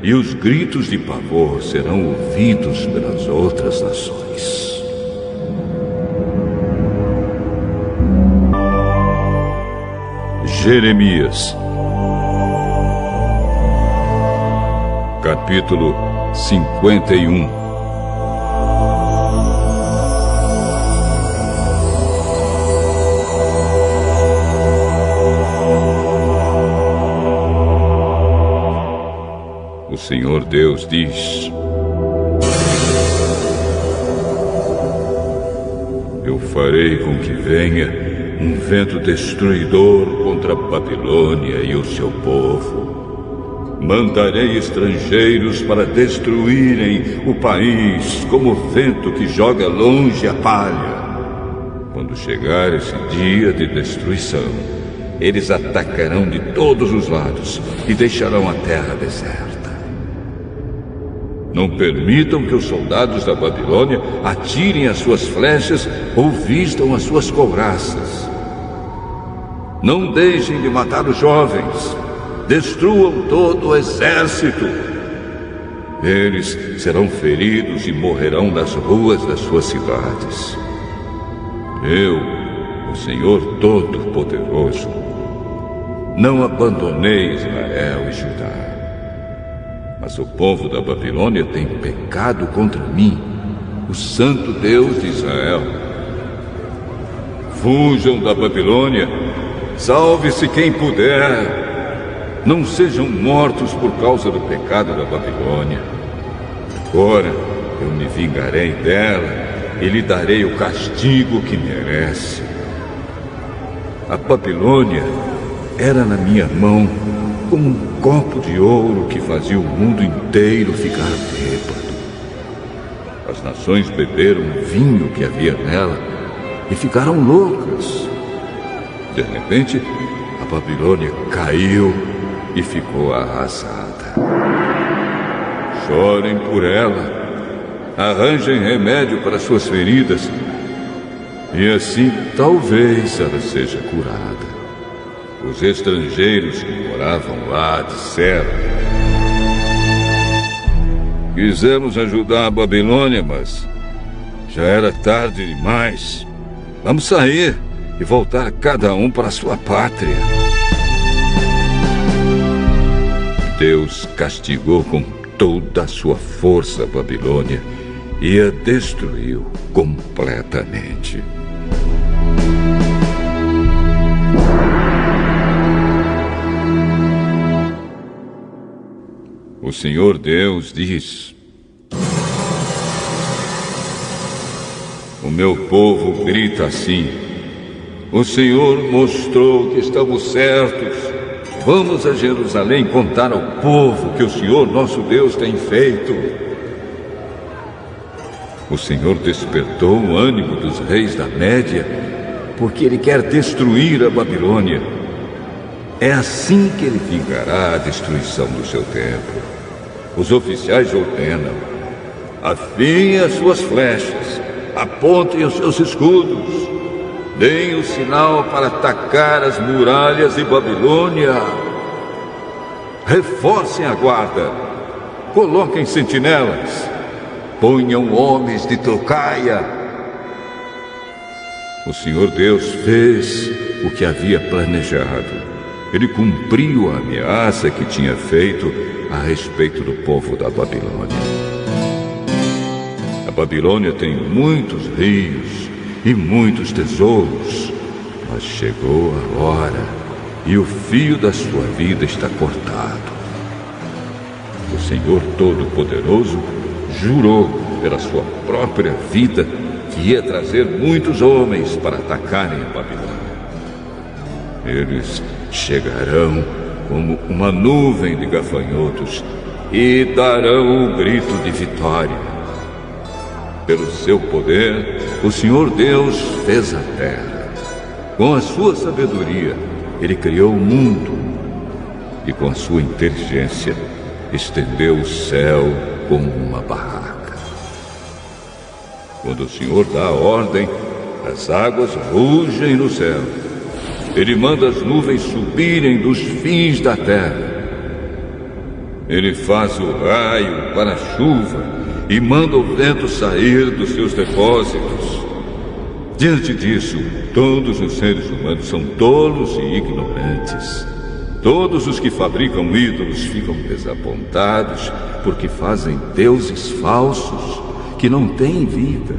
e os gritos de pavor serão ouvidos pelas outras nações. Jeremias, capítulo 51. O Senhor Deus diz: eu farei com que venha um vento destruidor contra a Babilônia e o seu povo. Mandarei estrangeiros para destruírem o país, como o vento que joga longe a palha. Quando chegar esse dia de destruição, eles atacarão de todos os lados e deixarão a terra deserta. Não permitam que os soldados da Babilônia atirem as suas flechas ou vistam as suas couraças. Não deixem de matar os jovens. Destruam todo o exército. Eles serão feridos e morrerão nas ruas das suas cidades. Eu, o Senhor Todo-Poderoso, não abandonei Israel e Judá. Mas o povo da Babilônia tem pecado contra mim, o Santo Deus de Israel. Fujam da Babilônia, salve-se quem puder. Não sejam mortos por causa do pecado da Babilônia. Agora eu me vingarei dela e lhe darei o castigo que merece. A Babilônia era na minha mão como um copo de ouro que fazia o mundo inteiro ficar bêbado. As nações beberam o vinho que havia nela e ficaram loucas. De repente, a Babilônia caiu e ficou arrasada. Chorem por ela, arranjem remédio para suas feridas, e assim talvez ela seja curada. Os estrangeiros que moravam lá disseram: quisemos ajudar a Babilônia, mas já era tarde demais. Vamos sair e voltar cada um para sua pátria. Deus castigou com toda a sua força a Babilônia e a destruiu completamente. O Senhor Deus diz: o meu povo grita assim: o Senhor mostrou que estamos certos. Vamos a Jerusalém contar ao povo que o Senhor nosso Deus tem feito. O Senhor despertou o ânimo dos reis da Média, porque Ele quer destruir a Babilônia. É assim que Ele vingará a destruição do seu templo. Os oficiais ordenam: afiem as suas flechas, apontem os seus escudos, deem o sinal para atacar as muralhas de Babilônia. Reforcem a guarda, coloquem sentinelas, ponham homens de tocaia. O Senhor Deus fez o que havia planejado. Ele cumpriu a ameaça que tinha feito a respeito do povo da Babilônia. A Babilônia tem muitos rios e muitos tesouros, mas chegou a hora e o fio da sua vida está cortado. O Senhor Todo-Poderoso jurou pela sua própria vida que ia trazer muitos homens para atacarem a Babilônia. Eles chegarão como uma nuvem de gafanhotos e darão o grito de vitória. Pelo seu poder, o Senhor Deus fez a terra. Com a sua sabedoria, Ele criou o mundo. E com a sua inteligência, estendeu o céu como uma barraca. Quando o Senhor dá a ordem, as águas rugem no céu. Ele manda as nuvens subirem dos fins da terra. Ele faz o raio para a chuva e manda o vento sair dos seus depósitos. Diante disso, todos os seres humanos são tolos e ignorantes. Todos os que fabricam ídolos ficam desapontados porque fazem deuses falsos que não têm vida.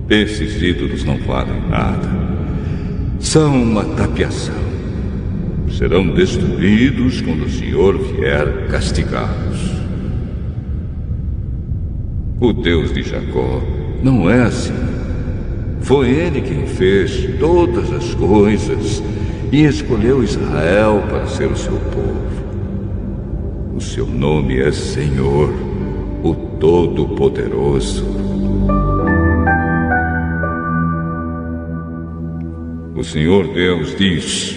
Esses ídolos não valem nada. São uma tapiação. Serão destruídos quando o Senhor vier castigá-los. O Deus de Jacó não é assim. Foi Ele quem fez todas as coisas e escolheu Israel para ser o seu povo. O seu nome é Senhor, o Todo-Poderoso. O Senhor Deus diz: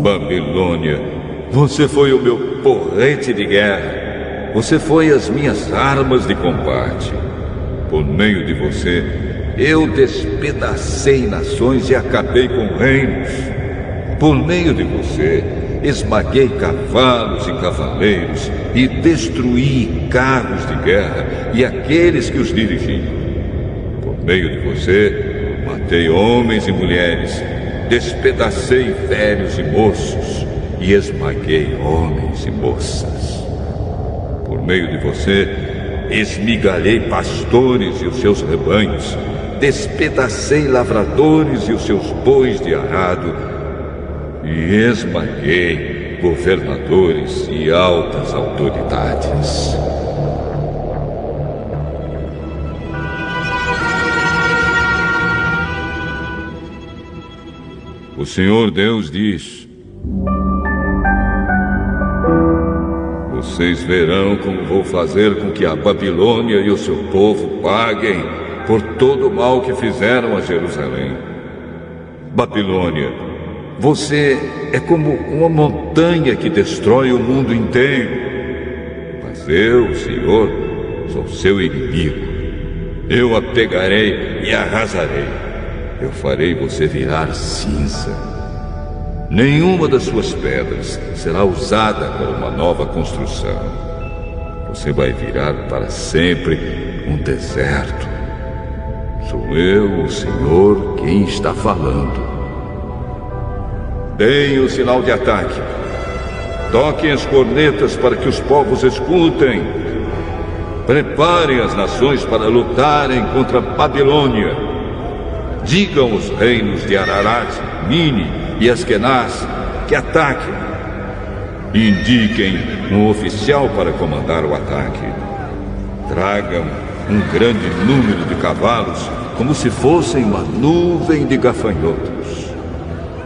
Babilônia, você foi o meu porrete de guerra. Você foi as minhas armas de combate. Por meio de você, eu despedacei nações e acabei com reinos. Por meio de você, esmaguei cavalos e cavaleiros e destruí carros de guerra e aqueles que os dirigiam. Por meio de você, matei homens e mulheres, despedacei velhos e moços e esmaguei homens e moças. Por meio de você, esmigalhei pastores e os seus rebanhos, despedacei lavradores e os seus bois de arado, e esmaguei governadores e altas autoridades. O Senhor Deus diz: vocês verão como vou fazer com que a Babilônia e o seu povo paguem por todo o mal que fizeram a Jerusalém. Babilônia, você é como uma montanha que destrói o mundo inteiro. Mas eu, Senhor, sou seu inimigo. Eu a pegarei e a arrasarei. Eu farei você virar cinza. Nenhuma das suas pedras será usada para uma nova construção. Você vai virar para sempre um deserto. Sou eu, o Senhor, quem está falando. Deem o sinal de ataque. Toquem as cornetas para que os povos escutem. Preparem as nações para lutarem contra a Babilônia. Digam os reinos de Ararat, Mini e Askenaz que ataquem. Indiquem um oficial para comandar o ataque. Tragam um grande número de cavalos, como se fossem uma nuvem de gafanhotos.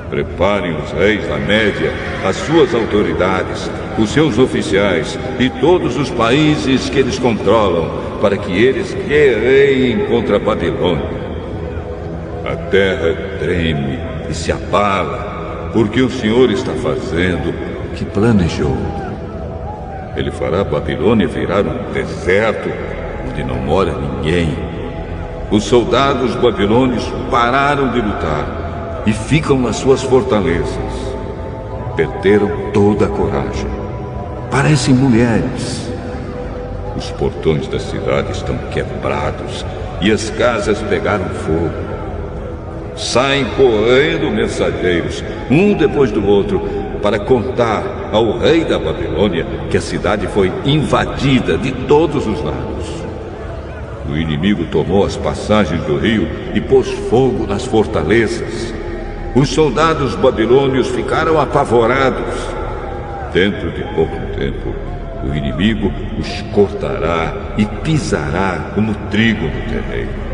Preparem os reis da Média, as suas autoridades, os seus oficiais e todos os países que eles controlam, para que eles guerreiem contra a Babilônia. A terra treme e se abala, porque o Senhor está fazendo o que planejou. Ele fará a Babilônia virar um deserto onde não mora ninguém. Os soldados babilônios pararam de lutar e ficam nas suas fortalezas. Perderam toda a coragem. Parecem mulheres. Os portões da cidade estão quebrados e as casas pegaram fogo. Saem correndo mensageiros, um depois do outro, para contar ao rei da Babilônia que a cidade foi invadida de todos os lados. O inimigo tomou as passagens do rio e pôs fogo nas fortalezas. Os soldados babilônios ficaram apavorados. Dentro de pouco tempo, o inimigo os cortará e pisará como trigo no terreiro.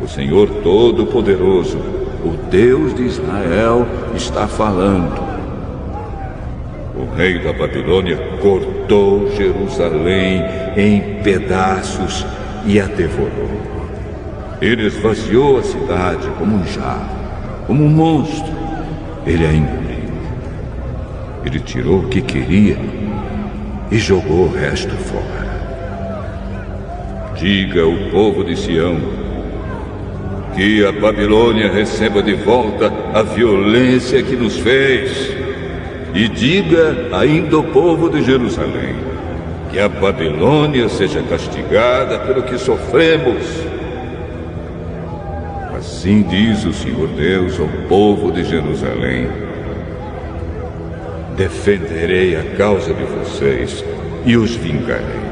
O Senhor Todo-Poderoso, o Deus de Israel, está falando. O rei da Babilônia cortou Jerusalém em pedaços e a devorou. Ele esvaziou a cidade como um jarro, como um monstro. Ele a engoliu. Ele tirou o que queria e jogou o resto fora. Diga ao povo de Sião que a Babilônia receba de volta a violência que nos fez. E diga ainda ao povo de Jerusalém que a Babilônia seja castigada pelo que sofremos. Assim diz o Senhor Deus ao povo de Jerusalém: defenderei a causa de vocês e os vingarei.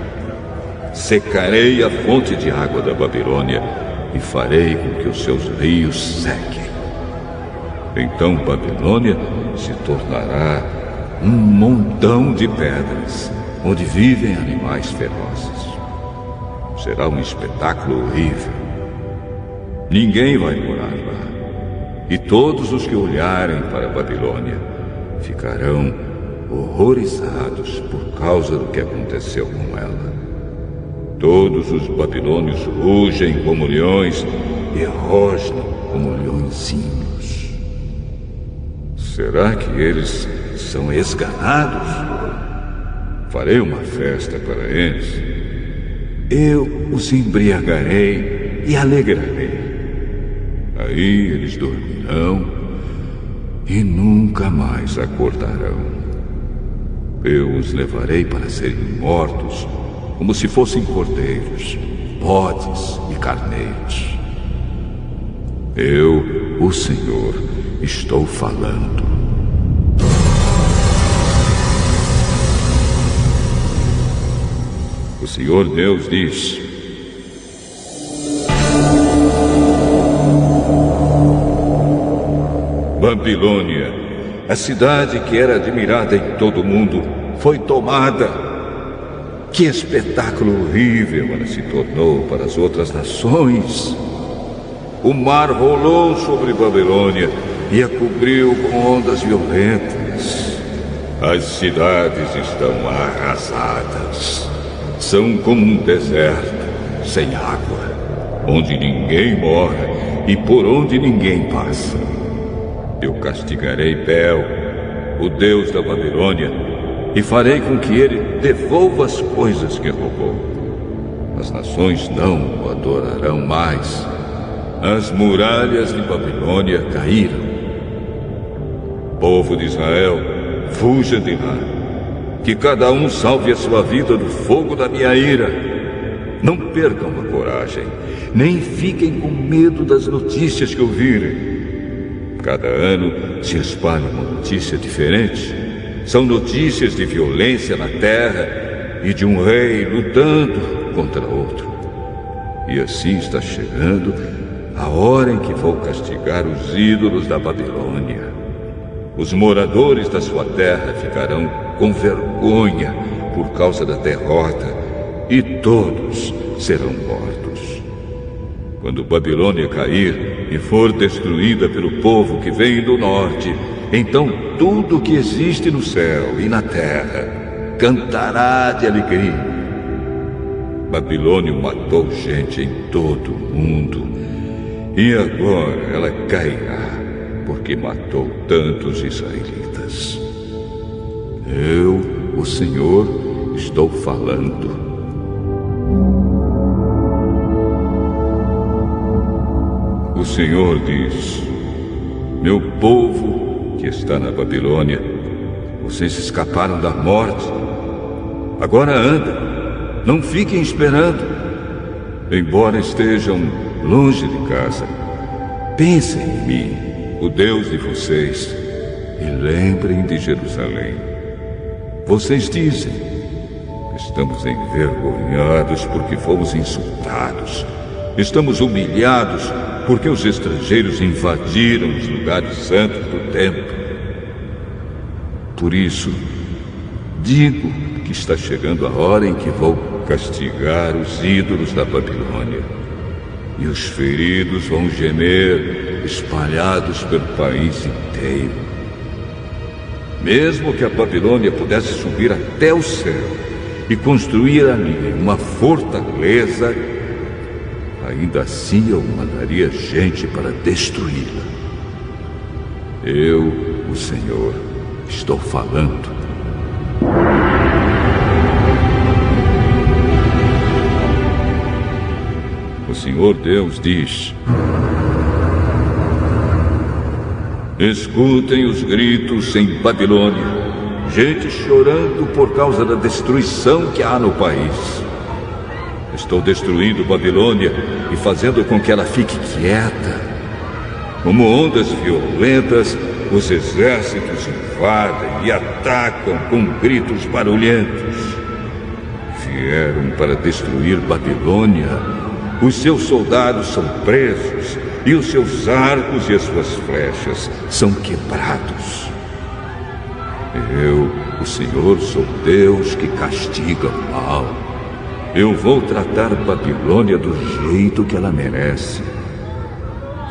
Secarei a fonte de água da Babilônia e farei com que os seus rios sequem. Então Babilônia se tornará um montão de pedras, onde vivem animais ferozes. Será um espetáculo horrível. Ninguém vai morar lá. E todos os que olharem para a Babilônia ficarão horrorizados por causa do que aconteceu com ela. Todos os babilônios rugem como leões e rosnam como leõezinhos. Será que eles são esganados? Farei uma festa para eles. Eu os embriagarei e alegrarei. Aí eles dormirão e nunca mais acordarão. Eu os levarei para serem mortos, como se fossem cordeiros, bodes e carneiros. Eu, o Senhor, estou falando. O Senhor Deus diz: Babilônia, a cidade que era admirada em todo o mundo, foi tomada. Que espetáculo horrível ela se tornou para as outras nações. O mar rolou sobre Babilônia e a cobriu com ondas violentas. As cidades estão arrasadas. São como um deserto, sem água, onde ninguém mora e por onde ninguém passa. Eu castigarei Bel, o deus da Babilônia, e farei com que ele devolva as coisas que roubou. As nações não o adorarão mais. As muralhas de Babilônia caíram. Povo de Israel, fuja de lá. Que cada um salve a sua vida do fogo da minha ira. Não percam a coragem, nem fiquem com medo das notícias que ouvirem. Cada ano se espalha uma notícia diferente. São notícias de violência na terra e de um rei lutando contra outro. E assim está chegando a hora em que vou castigar os ídolos da Babilônia. Os moradores da sua terra ficarão com vergonha por causa da derrota, e todos serão mortos. Quando Babilônia cair e for destruída pelo povo que vem do norte, então tudo que existe no céu e na terra cantará de alegria. Babilônia matou gente em todo o mundo, e agora ela cairá, porque matou tantos israelitas. Eu, o Senhor, estou falando. O Senhor diz: meu povo que está na Babilônia, vocês escaparam da morte. Agora andem, não fiquem esperando. Embora estejam longe de casa, pensem em mim, o Deus de vocês, e lembrem de Jerusalém. Vocês dizem: estamos envergonhados porque fomos insultados. Estamos humilhados porque os estrangeiros invadiram os lugares santos do templo. Por isso, digo que está chegando a hora em que vou castigar os ídolos da Babilônia. E os feridos vão gemer, espalhados pelo país inteiro. Mesmo que a Babilônia pudesse subir até o céu e construir ali uma fortaleza, ainda assim eu mandaria gente para destruí-la. Eu, o Senhor, estou falando. O Senhor Deus diz: escutem os gritos em Babilônia, gente chorando por causa da destruição que há no país. Estou destruindo Babilônia e fazendo com que ela fique quieta. Como ondas violentas, os exércitos invadem e atacam com gritos barulhentos. Vieram para destruir Babilônia. Os seus soldados são presos e os seus arcos e as suas flechas são quebrados. Eu, o Senhor, sou Deus que castiga o mal. Eu vou tratar Babilônia do jeito que ela merece.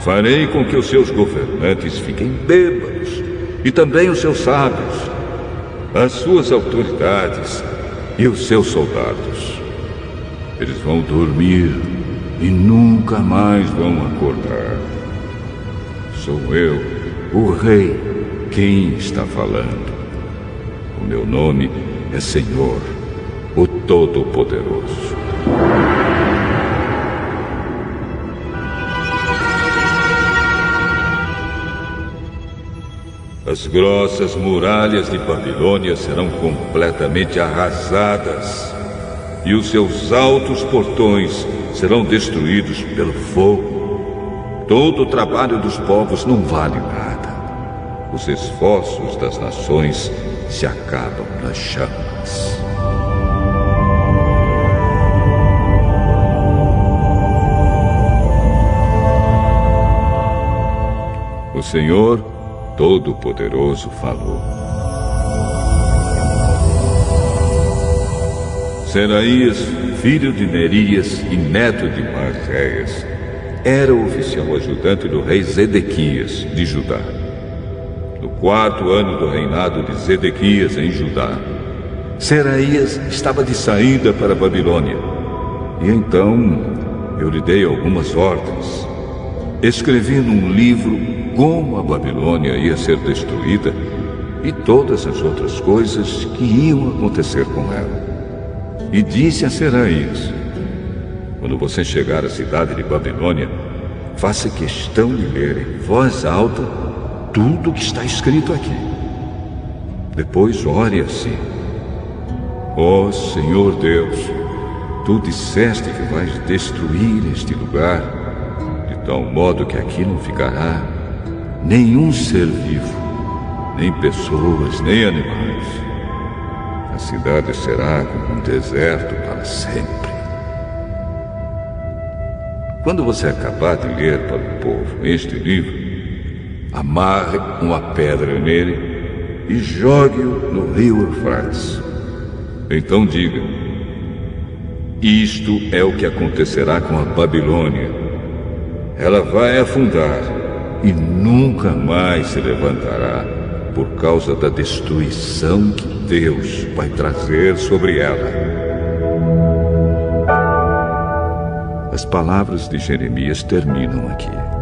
Farei com que os seus governantes fiquem bêbados, e também os seus sábios, as suas autoridades e os seus soldados. Eles vão dormir e nunca mais vão acordar. Sou eu, o Rei, quem está falando. O meu nome é Senhor, o Todo-Poderoso. As grossas muralhas de Babilônia serão completamente arrasadas, e os seus altos portões serão destruídos pelo fogo. Todo o trabalho dos povos não vale nada. Os esforços das nações se acabam nas chamas. O Senhor Todo-Poderoso falou. Seraías, filho de Nerias e neto de Marréias, era o oficial ajudante do rei Zedequias, de Judá. No 4º ano do reinado de Zedequias em Judá, Seraías estava de saída para a Babilônia. E então eu lhe dei algumas ordens. Escrevi num livro como a Babilônia ia ser destruída e todas as outras coisas que iam acontecer com ela. E disse a Seraías: quando você chegar à cidade de Babilônia, faça questão de ler em voz alta tudo o que está escrito aqui. Depois ore assim: ó Senhor Deus, tu disseste que vais destruir este lugar, de tal modo que aqui não ficará nenhum ser vivo, nem pessoas, nem animais. A cidade será como um deserto para sempre. Quando você acabar de ler para o povo este livro, amarre uma pedra nele e jogue-o no rio Eufrates. Então diga: isto é o que acontecerá com a Babilônia ela vai afundar e nunca mais se levantará por causa da destruição que Deus vai trazer sobre ela. As palavras de Jeremias terminam aqui.